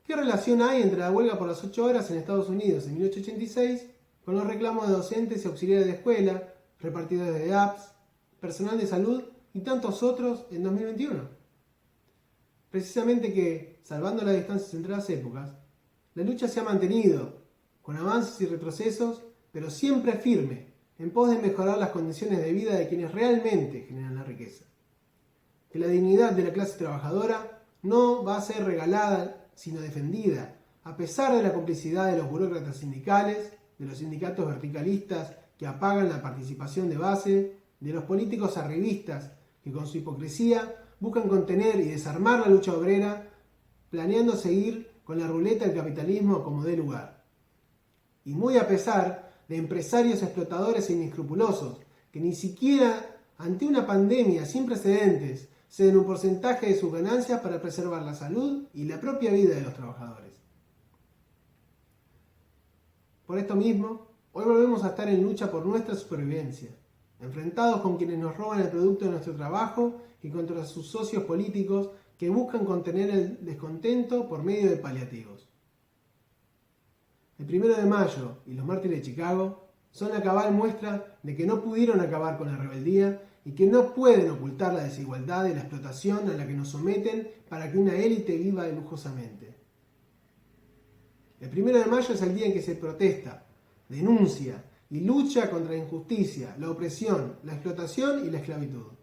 ¿Qué relación hay entre la huelga por las 8 horas en Estados Unidos en 1886 con los reclamos de docentes y auxiliares de escuela, repartidores de apps, personal de salud y tantos otros en 2021? Precisamente que, salvando las distancias entre las épocas, la lucha se ha mantenido, con avances y retrocesos, pero siempre firme, en pos de mejorar las condiciones de vida de quienes realmente generan la riqueza. Que la dignidad de la clase trabajadora no va a ser regalada, sino defendida, a pesar de la complicidad de los burócratas sindicales, de los sindicatos verticalistas que apagan la participación de base, de los políticos arribistas que con su hipocresía buscan contener y desarmar la lucha obrera, planeando seguir con la ruleta del capitalismo como dé lugar. Y muy a pesar de empresarios explotadores e inescrupulosos que ni siquiera ante una pandemia sin precedentes ceden un porcentaje de sus ganancias para preservar la salud y la propia vida de los trabajadores. Por esto mismo, hoy volvemos a estar en lucha por nuestra supervivencia, enfrentados con quienes nos roban el producto de nuestro trabajo y contra sus socios políticos que buscan contener el descontento por medio de paliativos. El 1 de mayo y los mártires de Chicago son la cabal muestra de que no pudieron acabar con la rebeldía y que no pueden ocultar la desigualdad y la explotación a la que nos someten para que una élite viva lujosamente. El 1 de mayo es el día en que se protesta, denuncia y lucha contra la injusticia, la opresión, la explotación y la esclavitud.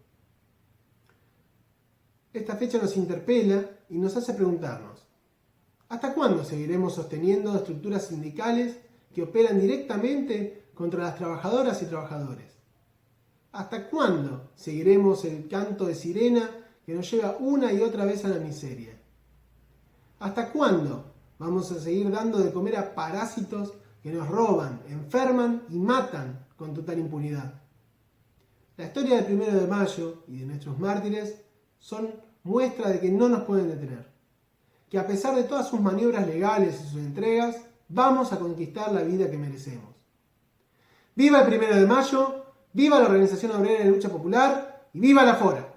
Esta fecha nos interpela y nos hace preguntarnos: ¿hasta cuándo seguiremos sosteniendo estructuras sindicales que operan directamente contra las trabajadoras y trabajadores? ¿Hasta cuándo seguiremos el canto de sirena que nos lleva una y otra vez a la miseria? ¿Hasta cuándo vamos a seguir dando de comer a parásitos que nos roban, enferman y matan con total impunidad? La historia del 1 de mayo y de nuestros mártires son muestra de que no nos pueden detener, que a pesar de todas sus maniobras legales y sus entregas, vamos a conquistar la vida que merecemos. ¡Viva el 1 de mayo! ¡Viva la Organización Obrera de Lucha Popular! ¡Y viva la Fora!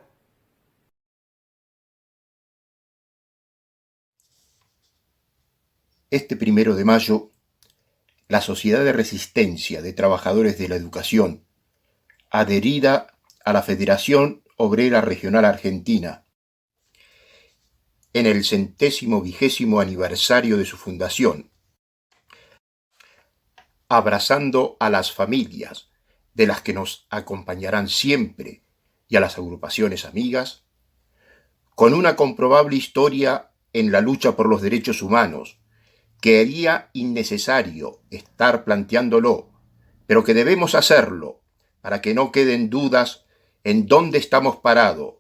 Este 1 de mayo, la Sociedad de Resistencia de Trabajadores de la Educación, adherida a la Federación Obrera Regional Argentina, en el 120º aniversario de su fundación, abrazando a las familias de las que nos acompañarán siempre y a las agrupaciones amigas, con una comprobable historia en la lucha por los derechos humanos, que haría innecesario estar planteándolo, pero que debemos hacerlo para que no queden dudas en dónde estamos parados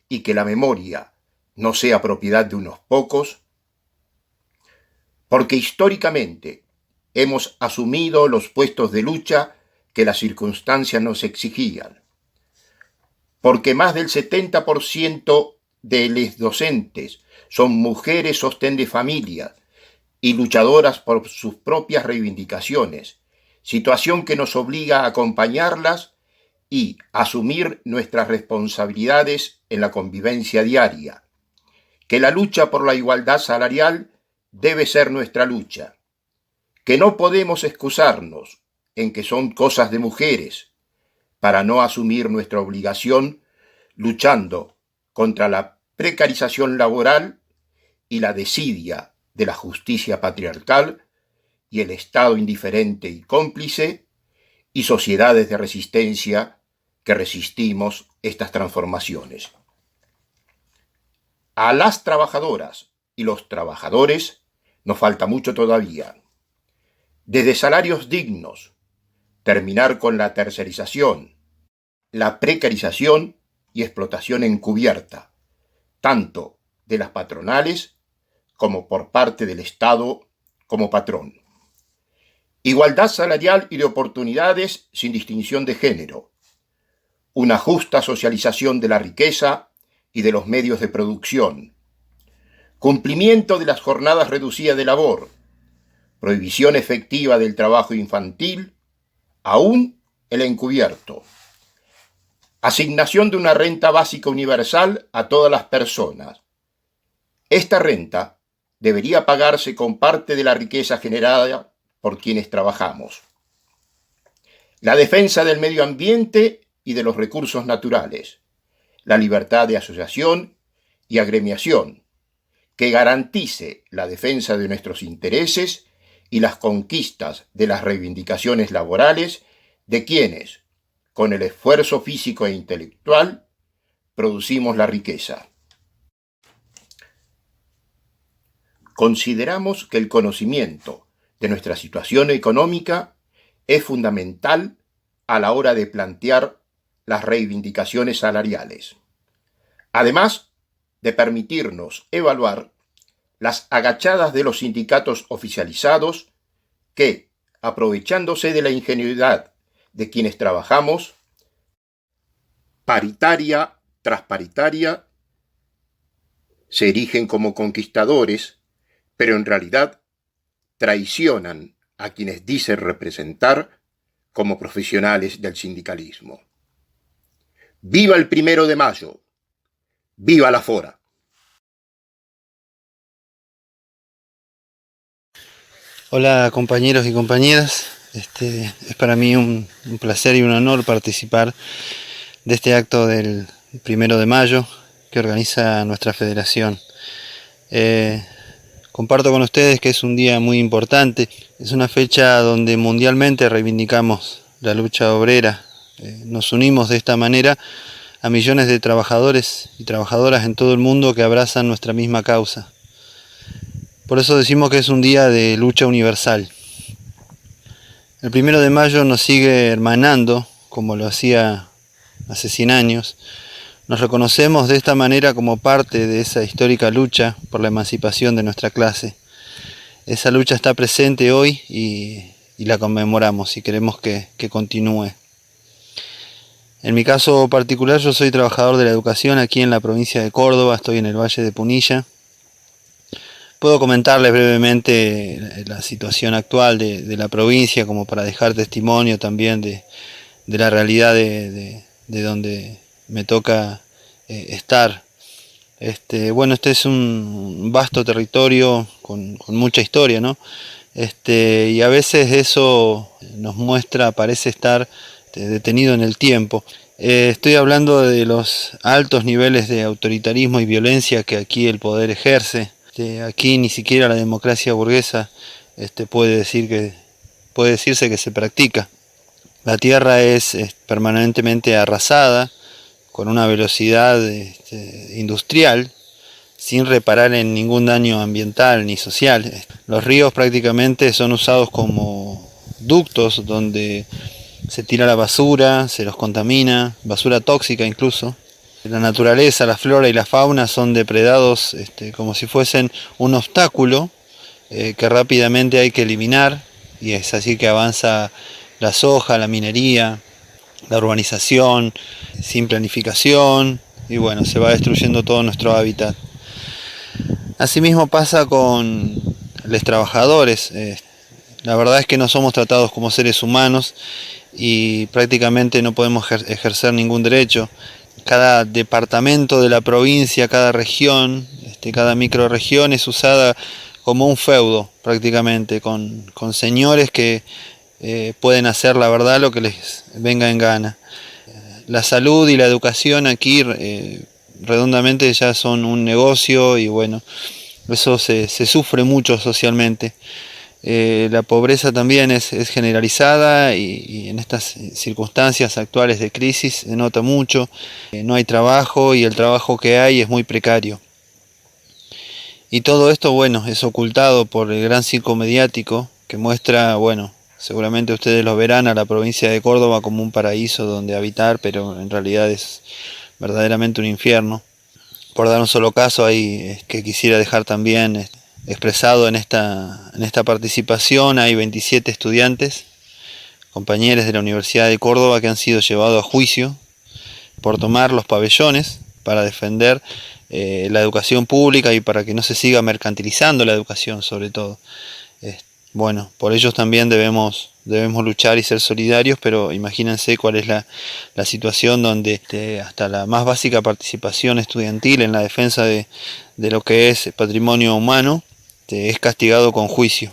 y que la memoria no sea propiedad de unos pocos, porque históricamente hemos asumido los puestos de lucha que las circunstancias nos exigían, porque más del 70% de los docentes son mujeres sostén de familia y luchadoras por sus propias reivindicaciones, situación que nos obliga a acompañarlas y asumir nuestras responsabilidades en la convivencia diaria, que la lucha por la igualdad salarial debe ser nuestra lucha, que no podemos excusarnos en que son cosas de mujeres para no asumir nuestra obligación luchando contra la precarización laboral y la desidia de la justicia patriarcal y el Estado indiferente y cómplice y sociedades de resistencia que resistimos estas transformaciones. A las trabajadoras y los trabajadores nos falta mucho todavía. Desde salarios dignos, terminar con la tercerización, la precarización y explotación encubierta, tanto de las patronales como por parte del Estado como patrón. Igualdad salarial y de oportunidades sin distinción de género, una justa socialización de la riqueza y de los medios de producción, cumplimiento de las jornadas reducidas de labor, prohibición efectiva del trabajo infantil, aún el encubierto, asignación de una renta básica universal a todas las personas. Esta renta debería pagarse con parte de la riqueza generada por quienes trabajamos. La defensa del medio ambiente y de los recursos naturales, la libertad de asociación y agremiación, que garantice la defensa de nuestros intereses y las conquistas de las reivindicaciones laborales de quienes, con el esfuerzo físico e intelectual, producimos la riqueza. Consideramos que el conocimiento de nuestra situación económica es fundamental a la hora de plantear las reivindicaciones salariales, además de permitirnos evaluar las agachadas de los sindicatos oficializados que, aprovechándose de la ingenuidad de quienes trabajamos, paritaria tras paritaria, se erigen como conquistadores, pero en realidad traicionan a quienes dicen representar como profesionales del sindicalismo. ¡Viva el 1 de mayo! ¡Viva la Fora! Hola compañeros y compañeras, es para mí un placer y un honor participar de este acto del 1 de mayo que organiza nuestra federación. Comparto con ustedes que es un día muy importante, es una fecha donde mundialmente reivindicamos la lucha obrera, nos unimos de esta manera a millones de trabajadores y trabajadoras en todo el mundo que abrazan nuestra misma causa. Por eso decimos que es un día de lucha universal. El 1 de mayo nos sigue hermanando, como lo hacía hace 100 años. Nos reconocemos de esta manera como parte de esa histórica lucha por la emancipación de nuestra clase. Esa lucha está presente hoy y la conmemoramos y queremos que continúe. En mi caso particular, yo soy trabajador de la educación aquí en la provincia de Córdoba, estoy en el Valle de Punilla. Puedo comentarles brevemente la situación actual de la provincia como para dejar testimonio también de la realidad de donde me toca estar. Bueno, este es un vasto territorio con mucha historia, ¿no? Y a veces eso nos muestra, parece estar detenido en el tiempo. Estoy hablando de los altos niveles de autoritarismo y violencia que aquí el poder ejerce. Aquí ni siquiera la democracia burguesa puede decirse que se practica. La tierra es permanentemente arrasada con una velocidad industrial sin reparar en ningún daño ambiental ni social. Los ríos prácticamente son usados como ductos donde se tira la basura, se los contamina, basura tóxica incluso. La naturaleza, la flora y la fauna son depredados como si fuesen un obstáculo que rápidamente hay que eliminar, y es así que avanza la soja, la minería, la urbanización sin planificación, y bueno, se va destruyendo todo nuestro hábitat. Asimismo pasa con los trabajadores. La verdad es que no somos tratados como seres humanos y prácticamente no podemos ejercer ningún derecho. Cada departamento de la provincia, cada región, cada microrregión es usada como un feudo prácticamente, con señores que pueden hacer la verdad lo que les venga en gana. La salud y la educación aquí redondamente ya son un negocio y bueno, eso se sufre mucho socialmente. La pobreza también es generalizada y en estas circunstancias actuales de crisis se nota mucho. No hay trabajo y el trabajo que hay es muy precario. Y todo esto, bueno, es ocultado por el gran circo mediático que muestra, bueno, seguramente ustedes lo verán, a la provincia de Córdoba como un paraíso donde habitar, pero en realidad es verdaderamente un infierno. Por dar un solo caso ahí que quisiera dejar también expresado en esta participación, hay 27 estudiantes, compañeros de la Universidad de Córdoba que han sido llevados a juicio por tomar los pabellones para defender la educación pública y para que no se siga mercantilizando la educación sobre todo. Bueno, por ellos también debemos luchar y ser solidarios, pero imagínense cuál es la situación donde hasta la más básica participación estudiantil en la defensa de lo que es patrimonio humano es castigado con juicio.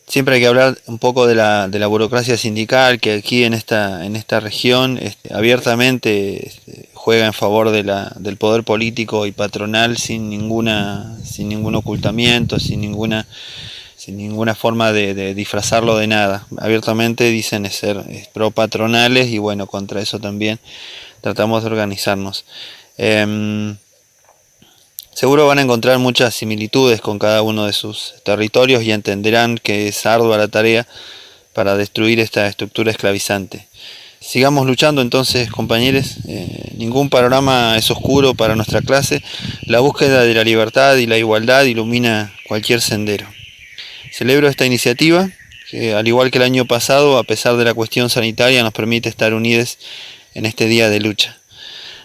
Siempre hay que hablar un poco de la burocracia sindical, que aquí en esta región abiertamente juega en favor del poder político y patronal sin ningún ocultamiento, sin ninguna forma de disfrazarlo de nada. Abiertamente dicen ser pro patronales y bueno, contra eso también tratamos de organizarnos. Seguro van a encontrar muchas similitudes con cada uno de sus territorios y entenderán que es ardua la tarea para destruir esta estructura esclavizante. Sigamos luchando entonces, compañeros. Ningún panorama es oscuro para nuestra clase. La búsqueda de la libertad y la igualdad ilumina cualquier sendero. Celebro esta iniciativa, que al igual que el año pasado, a pesar de la cuestión sanitaria, nos permite estar unidos en este día de lucha.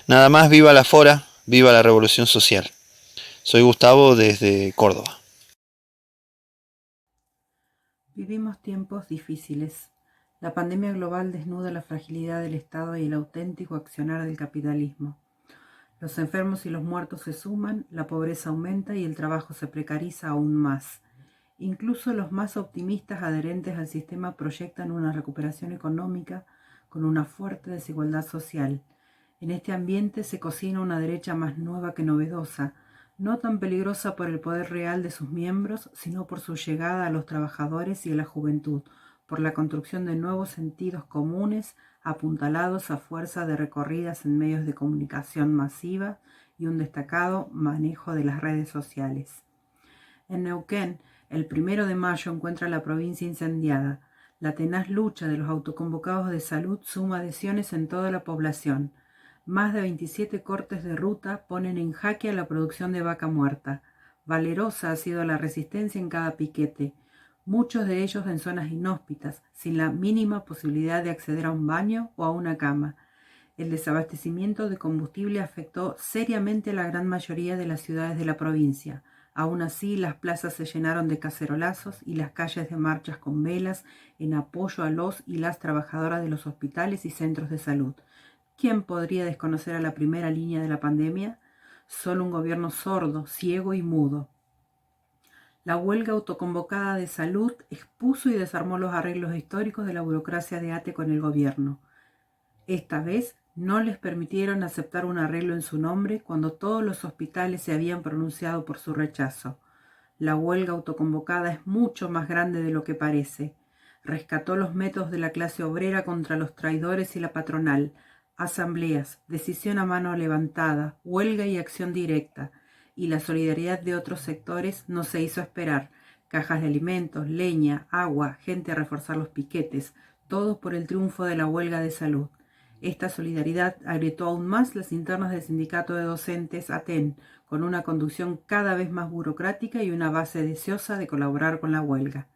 Nada más, viva la Fora, viva la revolución social. Soy Gustavo desde Córdoba. Vivimos tiempos difíciles. La pandemia global desnuda la fragilidad del Estado y el auténtico accionar del capitalismo. Los enfermos y los muertos se suman, la pobreza aumenta y el trabajo se precariza aún más. Incluso los más optimistas adherentes al sistema proyectan una recuperación económica con una fuerte desigualdad social. En este ambiente se cocina una derecha más nueva que novedosa, no tan peligrosa por el poder real de sus miembros, sino por su llegada a los trabajadores y a la juventud, por la construcción de nuevos sentidos comunes apuntalados a fuerza de recorridas en medios de comunicación masiva y un destacado manejo de las redes sociales. En Neuquén, el 1 de mayo encuentra la provincia incendiada. La tenaz lucha de los autoconvocados de salud suma adhesiones en toda la población. Más de 27 cortes de ruta ponen en jaque a la producción de vaca muerta. Valerosa ha sido la resistencia en cada piquete, muchos de ellos en zonas inhóspitas, sin la mínima posibilidad de acceder a un baño o a una cama. El desabastecimiento de combustible afectó seriamente a la gran mayoría de las ciudades de la provincia. Aún así, las plazas se llenaron de cacerolazos y las calles de marchas con velas en apoyo a los y las trabajadoras de los hospitales y centros de salud. ¿Quién podría desconocer a la primera línea de la pandemia? Solo un gobierno sordo, ciego y mudo. La huelga autoconvocada de salud expuso y desarmó los arreglos históricos de la burocracia de ATE con el gobierno. Esta vez no les permitieron aceptar un arreglo en su nombre cuando todos los hospitales se habían pronunciado por su rechazo. La huelga autoconvocada es mucho más grande de lo que parece. Rescató los métodos de la clase obrera contra los traidores y la patronal. Asambleas, decisión a mano levantada, huelga y acción directa, y la solidaridad de otros sectores no se hizo esperar. Cajas de alimentos, leña, agua, gente a reforzar los piquetes, todo por el triunfo de la huelga de salud. Esta solidaridad agrietó aún más las internas del sindicato de docentes ATEN, con una conducción cada vez más burocrática y una base deseosa de colaborar con la huelga.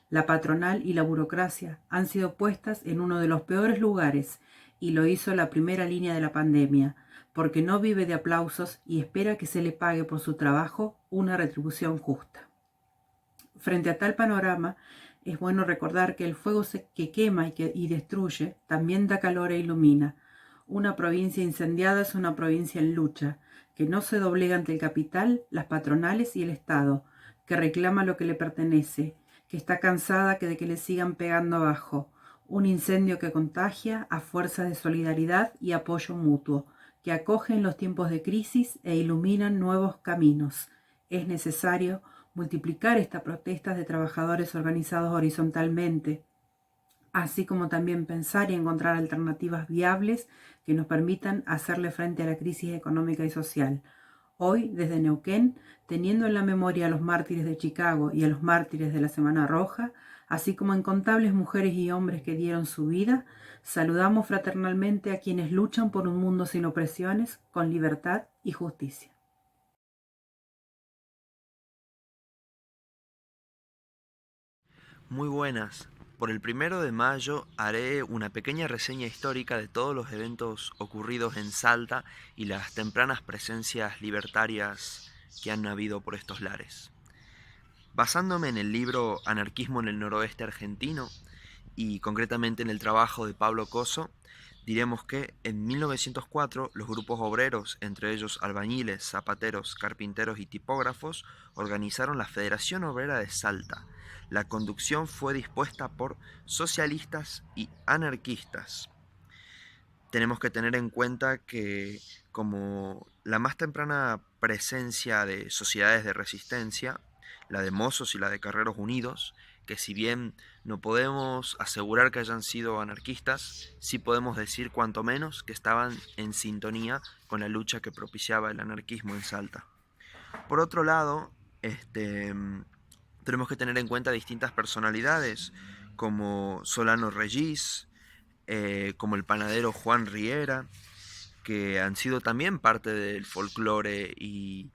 La patronal y la burocracia han sido puestas en uno de los peores lugares, y lo hizo la primera línea de la pandemia, porque no vive de aplausos y espera que se le pague por su trabajo una retribución justa. Frente a tal panorama, es bueno recordar que el fuego que quema y destruye también da calor e ilumina. Una provincia incendiada es una provincia en lucha, que no se doblega ante el capital, las patronales y el Estado, que reclama lo que le pertenece, que está cansada de que le sigan pegando abajo. Un incendio que contagia a fuerza de solidaridad y apoyo mutuo, que acoge en los tiempos de crisis e iluminan nuevos caminos. Es necesario multiplicar estas protestas de trabajadores organizados horizontalmente, así como también pensar y encontrar alternativas viables que nos permitan hacerle frente a la crisis económica y social. Hoy, desde Neuquén, teniendo en la memoria a los mártires de Chicago y a los mártires de la Semana Roja, así como a incontables mujeres y hombres que dieron su vida, saludamos fraternalmente a quienes luchan por un mundo sin opresiones, con libertad y justicia. Muy buenas. Por el 1 de mayo haré una pequeña reseña histórica de todos los eventos ocurridos en Salta y las tempranas presencias libertarias que han habido por estos lares. Basándome en el libro Anarquismo en el Noroeste Argentino y concretamente en el trabajo de Pablo Coso, diremos que en 1904 los grupos obreros, entre ellos albañiles, zapateros, carpinteros y tipógrafos, organizaron la Federación Obrera de Salta. La conducción fue dispuesta por socialistas y anarquistas. Tenemos que tener en cuenta que como la más temprana presencia de sociedades de resistencia, la de mozos y la de carreros unidos, que si bien no podemos asegurar que hayan sido anarquistas, sí podemos decir cuanto menos que estaban en sintonía con la lucha que propiciaba el anarquismo en Salta. Por otro lado, tenemos que tener en cuenta distintas personalidades como Solano Regis, como el panadero Juan Riera, que han sido también parte del folclore y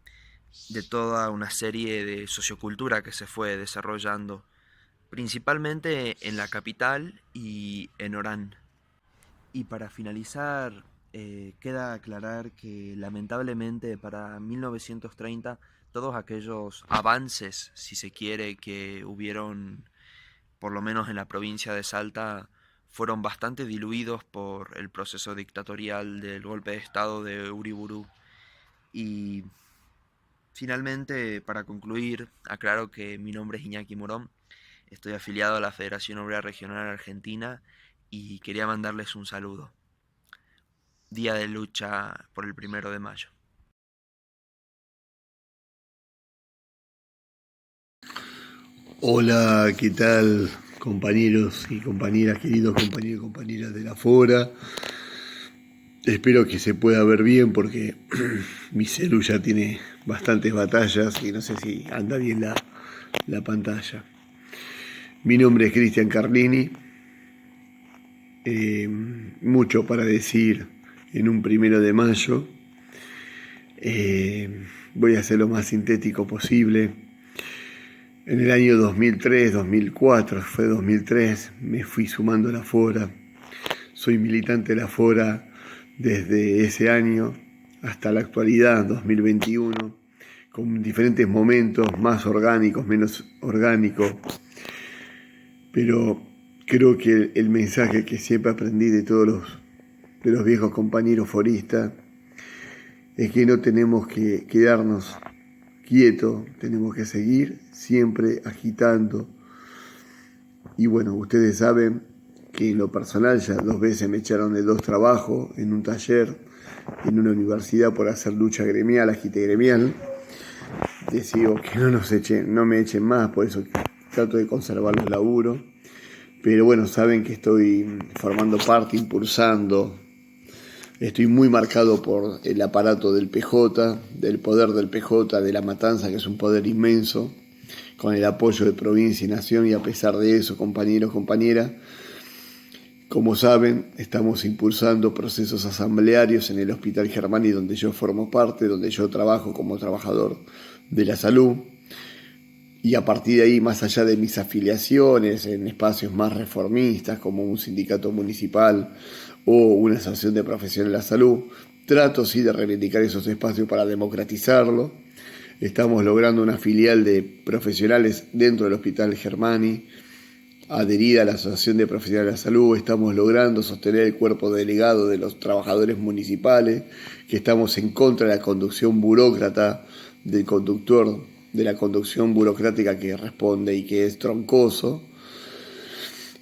de toda una serie de sociocultura que se fue desarrollando, principalmente en la capital y en Orán. Y para finalizar, queda aclarar que lamentablemente para 1930 todos aquellos avances, si se quiere, que hubieron, por lo menos en la provincia de Salta, fueron bastante diluidos por el proceso dictatorial del golpe de Estado de Uriburu. Y finalmente, para concluir, aclaro que mi nombre es Iñaki Morón, estoy afiliado a la Federación Obrera Regional Argentina y quería mandarles un saludo. Día de lucha por el 1 de mayo. Hola, ¿qué tal, compañeros y compañeras, queridos compañeros y compañeras de la Fora? Espero que se pueda ver bien porque mi celu ya tiene bastantes batallas y no sé si anda bien la pantalla. Mi nombre es Cristian Carlini. Mucho para decir en un 1 de mayo. Voy a ser lo más sintético posible. En el año 2003, 2004, fue 2003, me fui sumando a la Fora. Soy militante de la Fora desde ese año hasta la actualidad, 2021, con diferentes momentos más orgánicos, menos orgánicos. Pero creo que el mensaje que siempre aprendí de todos los viejos compañeros foristas es que no tenemos que quedarnos quietos, tenemos que seguir siempre agitando. Y bueno, ustedes saben que en lo personal ya 2 veces me echaron de 2 trabajos en un taller, en una universidad por hacer lucha gremial, agite gremial. Deseo que no me echen más, por eso trato de conservar los laburos. Pero bueno, saben que estoy formando parte, impulsando. Estoy muy marcado por el aparato del PJ, del poder del PJ, de la matanza, que es un poder inmenso, con el apoyo de provincia y nación, y a pesar de eso, compañeros, compañeras, como saben, estamos impulsando procesos asamblearios en el Hospital Germani, donde yo formo parte, donde yo trabajo como trabajador de la salud, y a partir de ahí, más allá de mis afiliaciones en espacios más reformistas, como un sindicato municipal o una asociación de profesionales de la salud, trato sí de reivindicar esos espacios para democratizarlo. Estamos logrando una filial de profesionales dentro del Hospital Germani, adherida a la Asociación de Profesionales de la Salud. Estamos logrando sostener el cuerpo delegado de los trabajadores municipales, que estamos en contra de la conducción burócrata del conductor, de la conducción burocrática que responde y que es troncoso.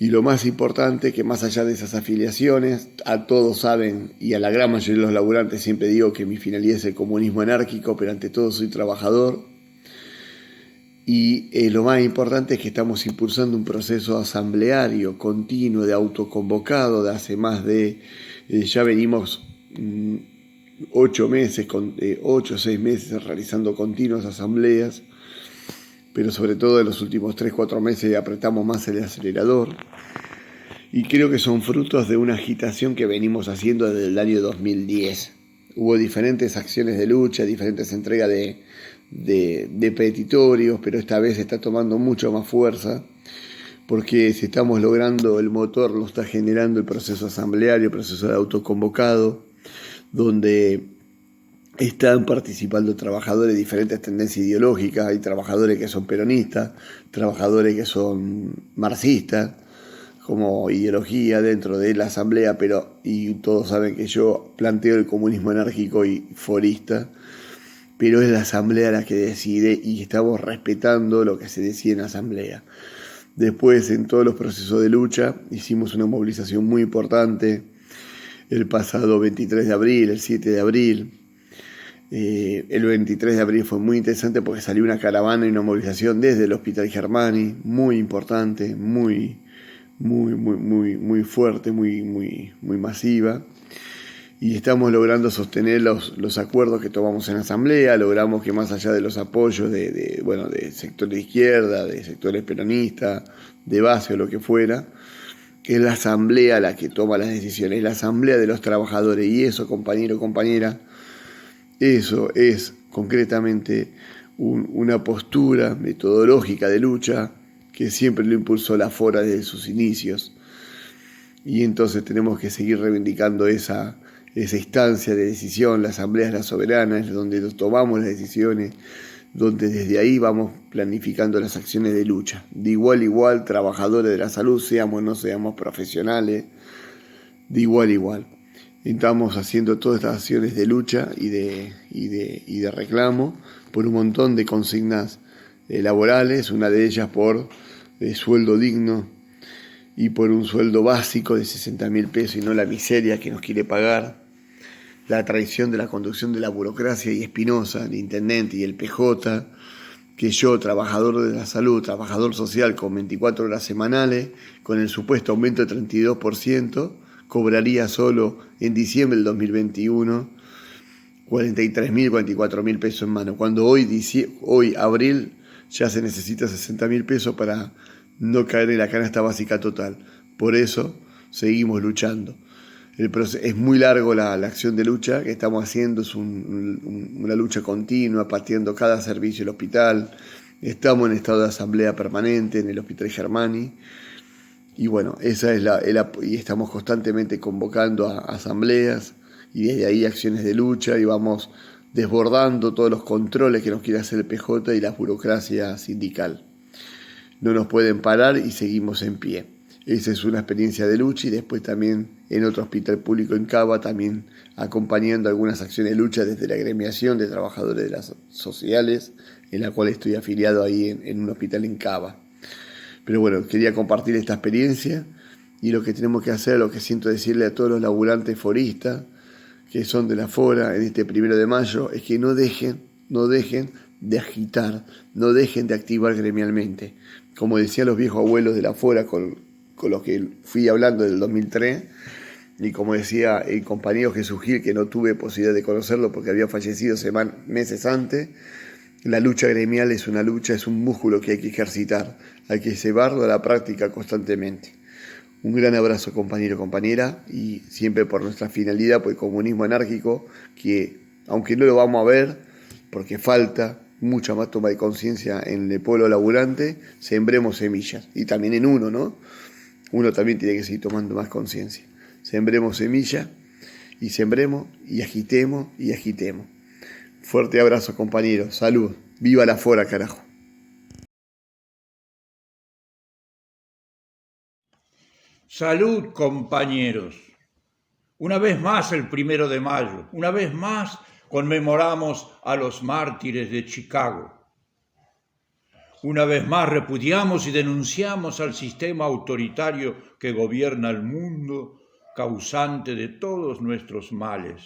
Y lo más importante, que más allá de esas afiliaciones, a todos saben, y a la gran mayoría de los laburantes siempre digo que mi finalidad es el comunismo anárquico, pero ante todo soy trabajador. Y lo más importante es que estamos impulsando un proceso asambleario continuo, de autoconvocado, de hace más de, ya venimos 8 o 6 meses realizando continuas asambleas, pero sobre todo en los últimos 3-4 meses apretamos más el acelerador, y creo que son frutos de una agitación que venimos haciendo desde el año 2010. Hubo diferentes acciones de lucha, diferentes entregas de petitorios, pero esta vez está tomando mucho más fuerza, porque si estamos logrando el motor, lo está generando el proceso asambleario, el proceso de autoconvocado, donde están participando trabajadores de diferentes tendencias ideológicas. Hay trabajadores que son peronistas, trabajadores que son marxistas, como ideología dentro de la asamblea, y todos saben que yo planteo el comunismo anárquico y forista, pero es la asamblea la que decide y estamos respetando lo que se decide en la asamblea. Después, en todos los procesos de lucha, hicimos una movilización muy importante el pasado 23 de abril, el 7 de abril. El 23 de abril fue muy interesante porque salió una caravana y una movilización desde el Hospital Germani, muy importante, muy fuerte, muy masiva. Y estamos logrando sostener los acuerdos que tomamos en la asamblea. Logramos que, más allá de los apoyos de sectores de izquierda, de sectores peronistas, de base o lo que fuera, es la asamblea la que toma las decisiones, la asamblea de los trabajadores. Y eso, compañero, compañera, eso es concretamente una postura metodológica de lucha que siempre lo impulsó la Fora desde sus inicios. Y entonces tenemos que seguir reivindicando esa instancia de decisión. La asamblea es la soberana, es donde tomamos las decisiones, donde desde ahí vamos planificando las acciones de lucha. De igual a igual, trabajadores de la salud, seamos o no seamos profesionales, de igual a igual. Estamos haciendo todas estas acciones de lucha y de reclamo por un montón de consignas laborales, una de ellas por sueldo digno y por un sueldo básico de 60.000 pesos y no la miseria que nos quiere pagar, la traición de la conducción de la burocracia y Espinosa, el intendente y el PJ, que yo, trabajador de la salud, trabajador social con 24 horas semanales, con el supuesto aumento de 32%, cobraría solo en diciembre del 2021 43.000, 44.000 pesos en mano, cuando hoy abril, ya se necesita 60.000 pesos para no caer en la canasta básica total. Por eso seguimos luchando. Es muy largo la acción de lucha que estamos haciendo, es una lucha continua, partiendo cada servicio del hospital. Estamos en estado de asamblea permanente en el Hospital Germani. Y bueno, esa es y estamos constantemente convocando a asambleas y desde ahí acciones de lucha y vamos desbordando todos los controles que nos quiere hacer el PJ y la burocracia sindical. No nos pueden parar y seguimos en pie. Esa es una experiencia de lucha y después también en otro hospital público en Cava, también acompañando algunas acciones de lucha desde la agremiación de trabajadores de las sociales, en la cual estoy afiliado ahí en un hospital en Cava. Pero bueno, quería compartir esta experiencia y lo que tenemos que hacer, lo que siento decirle a todos los laburantes foristas que son de la Fora en este 1 de mayo, es que no dejen de agitar, no dejen de activar gremialmente. Como decían los viejos abuelos de la Fora con los que fui hablando del 2003, y como decía el compañero Jesús Gil, que no tuve posibilidad de conocerlo porque había fallecido meses antes, la lucha gremial es una lucha, es un músculo que hay que ejercitar, hay que llevarlo a la práctica constantemente. Un gran abrazo, compañero, compañera, y siempre por nuestra finalidad, por el comunismo anárquico, que aunque no lo vamos a ver, porque falta mucha más toma de conciencia en el pueblo laburante, sembremos semillas, y también en uno, ¿no? Uno también tiene que seguir tomando más conciencia. Sembremos semillas, y sembremos, y agitemos, y agitemos. Fuerte abrazo, compañero, salud, viva la Fora, carajo. Salud, compañeros. Una vez más el 1 de mayo, una vez más conmemoramos a los mártires de Chicago. Una vez más repudiamos y denunciamos al sistema autoritario que gobierna el mundo, causante de todos nuestros males.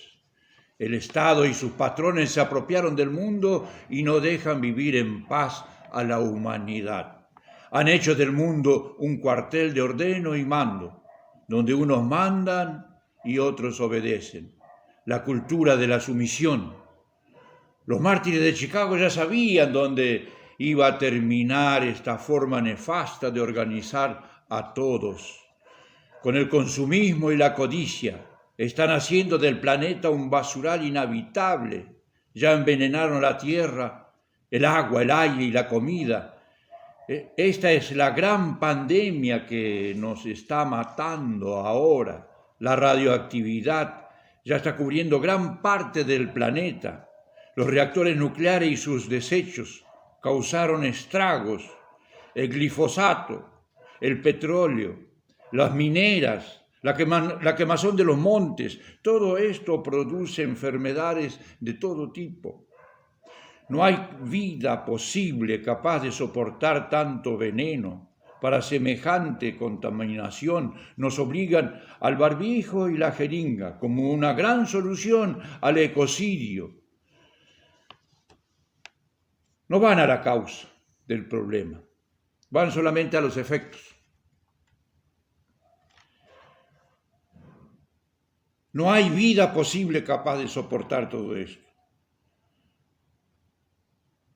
El Estado y sus patrones se apropiaron del mundo y no dejan vivir en paz a la humanidad. Han hecho del mundo un cuartel de ordeno y mando, donde unos mandan y otros obedecen. La cultura de la sumisión. Los mártires de Chicago ya sabían dónde iba a terminar esta forma nefasta de organizar a todos. Con el consumismo y la codicia, están haciendo del planeta un basural inhabitable. Ya envenenaron la tierra, el agua, el aire y la comida. Esta es la gran pandemia que nos está matando ahora. La radioactividad ya está cubriendo gran parte del planeta. Los reactores nucleares y sus desechos causaron estragos. El glifosato, el petróleo, las mineras, la quemazón de los montes, todo esto produce enfermedades de todo tipo. No hay vida posible capaz de soportar tanto veneno. Para semejante contaminación nos obligan al barbijo y la jeringa como una gran solución al ecocidio. No van a la causa del problema, van solamente a los efectos. No hay vida posible capaz de soportar todo esto.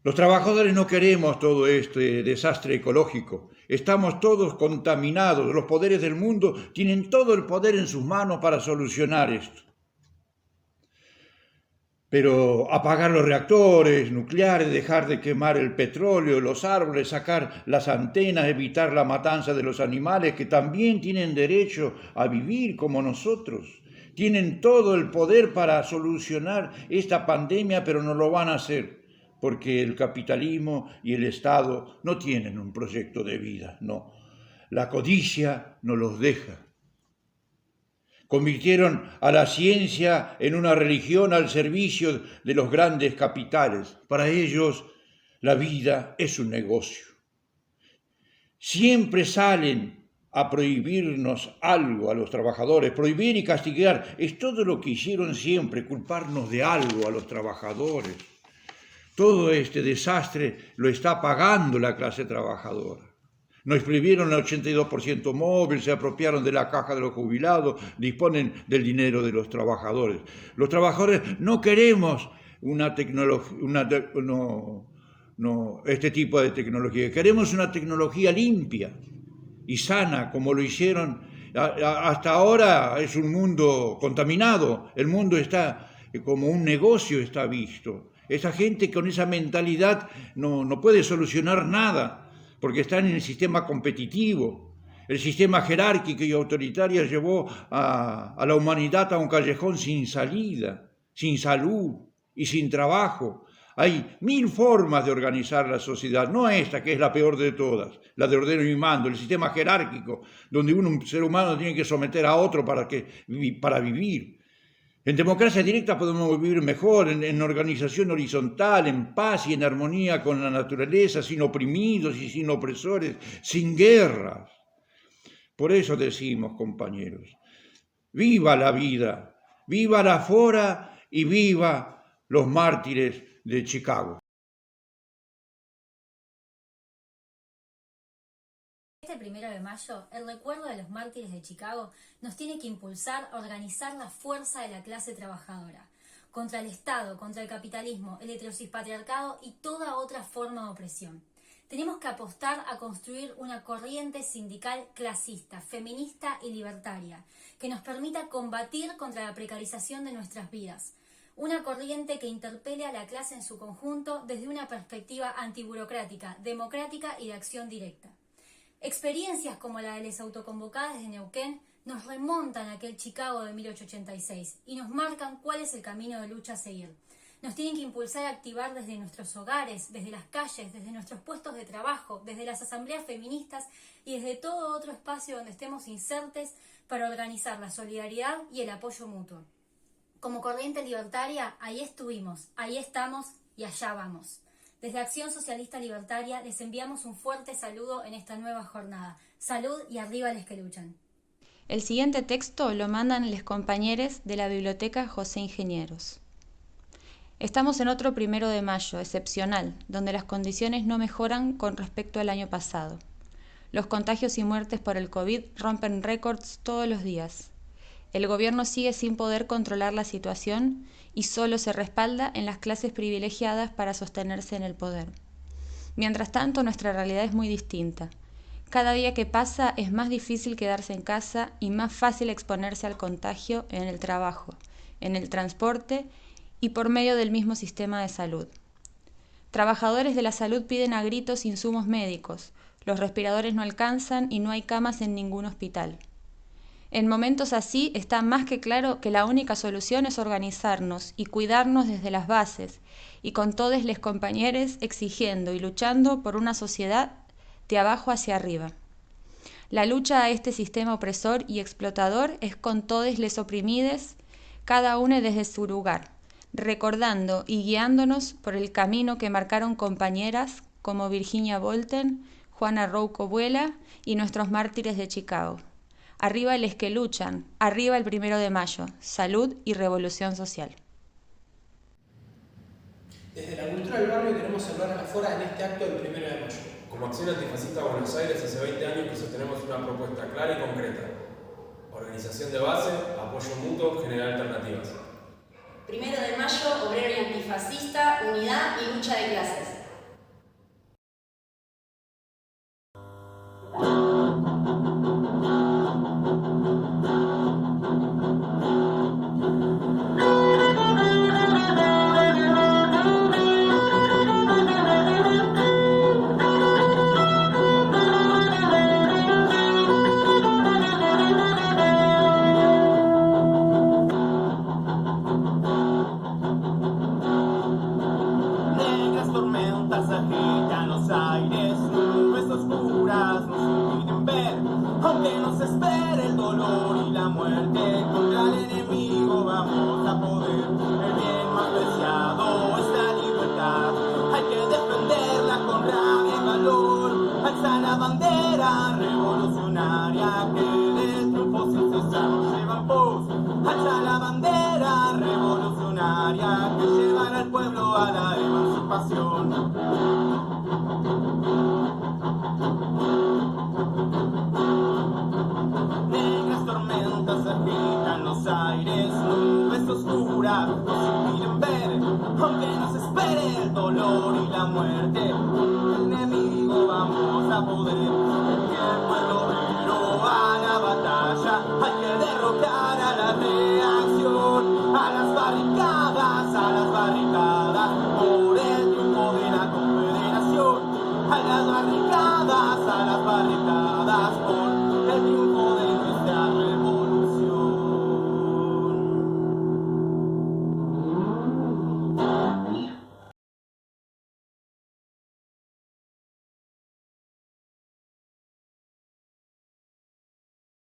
Los trabajadores no queremos todo este desastre ecológico. Estamos todos contaminados. Los poderes del mundo tienen todo el poder en sus manos para solucionar esto. Pero apagar los reactores nucleares, dejar de quemar el petróleo, los árboles, sacar las antenas, evitar la matanza de los animales que también tienen derecho a vivir como nosotros. Tienen todo el poder para solucionar esta pandemia, pero no lo van a hacer. Porque el capitalismo y el Estado no tienen un proyecto de vida, no. La codicia no los deja. Convirtieron a la ciencia en una religión al servicio de los grandes capitales. Para ellos, la vida es un negocio. Siempre salen a prohibirnos algo a los trabajadores, prohibir y castigar. Es todo lo que hicieron siempre, culparnos de algo a los trabajadores. Todo este desastre lo está pagando la clase trabajadora. Nos prohibieron el 82% móvil, se apropiaron de la caja de los jubilados, disponen del dinero de los trabajadores. Los trabajadores no queremos este tipo de tecnología. Queremos una tecnología limpia y sana, como lo hicieron. Hasta ahora es un mundo contaminado. El mundo está como un negocio, está visto. Esa gente con esa mentalidad no puede solucionar nada, porque están en el sistema competitivo. El sistema jerárquico y autoritario llevó a la humanidad a un callejón sin salida, sin salud y sin trabajo. Hay 1000 formas de organizar la sociedad, no esta que es la peor de todas, la de ordeno y mando, el sistema jerárquico, donde un ser humano tiene que someter a otro para vivir. En democracia directa podemos vivir mejor, en organización horizontal, en paz y en armonía con la naturaleza, sin oprimidos y sin opresores, sin guerras. Por eso decimos, compañeros, viva la vida, viva la fora y viva los mártires de Chicago. Este 1 de mayo, el recuerdo de los mártires de Chicago nos tiene que impulsar a organizar la fuerza de la clase trabajadora, contra el Estado, contra el capitalismo, el heterocispatriarcado y toda otra forma de opresión. Tenemos que apostar a construir una corriente sindical clasista, feminista y libertaria, que nos permita combatir contra la precarización de nuestras vidas. Una corriente que interpele a la clase en su conjunto desde una perspectiva antiburocrática, democrática y de acción directa. Experiencias como la de las autoconvocadas de Neuquén nos remontan a aquel Chicago de 1886 y nos marcan cuál es el camino de lucha a seguir. Nos tienen que impulsar a activar desde nuestros hogares, desde las calles, desde nuestros puestos de trabajo, desde las asambleas feministas y desde todo otro espacio donde estemos insertes para organizar la solidaridad y el apoyo mutuo. Como corriente libertaria, ahí estuvimos, ahí estamos y allá vamos. Desde Acción Socialista Libertaria les enviamos un fuerte saludo en esta nueva jornada. Salud y arriba les que luchan. El siguiente texto lo mandan los compañeros de la Biblioteca José Ingenieros. Estamos en otro 1 de mayo, excepcional, donde las condiciones no mejoran con respecto al año pasado. Los contagios y muertes por el COVID rompen récords todos los días. El gobierno sigue sin poder controlar la situación y solo se respalda en las clases privilegiadas para sostenerse en el poder. Mientras tanto, nuestra realidad es muy distinta. Cada día que pasa es más difícil quedarse en casa y más fácil exponerse al contagio en el trabajo, en el transporte y por medio del mismo sistema de salud. Trabajadores de la salud piden a gritos insumos médicos. Los respiradores no alcanzan y no hay camas en ningún hospital. En momentos así está más que claro que la única solución es organizarnos y cuidarnos desde las bases y con todos les compañeros exigiendo y luchando por una sociedad de abajo hacia arriba. La lucha a este sistema opresor y explotador es con todos les oprimides, cada uno desde su lugar, recordando y guiándonos por el camino que marcaron compañeras como Virginia Bolten, Juana Rouco Buela y nuestros mártires de Chicago. Arriba les que luchan, arriba el 1 de mayo, salud y revolución social. Desde la cultura del barrio queremos salvar a la fora en este acto del 1 de mayo. Como Acción Antifascista Buenos Aires, hace 20 años que sostenemos una propuesta clara y concreta. Organización de base, apoyo mutuo, generar alternativas. 1 de mayo, obrero y antifascista, unidad y lucha de clases. Hay que derrocar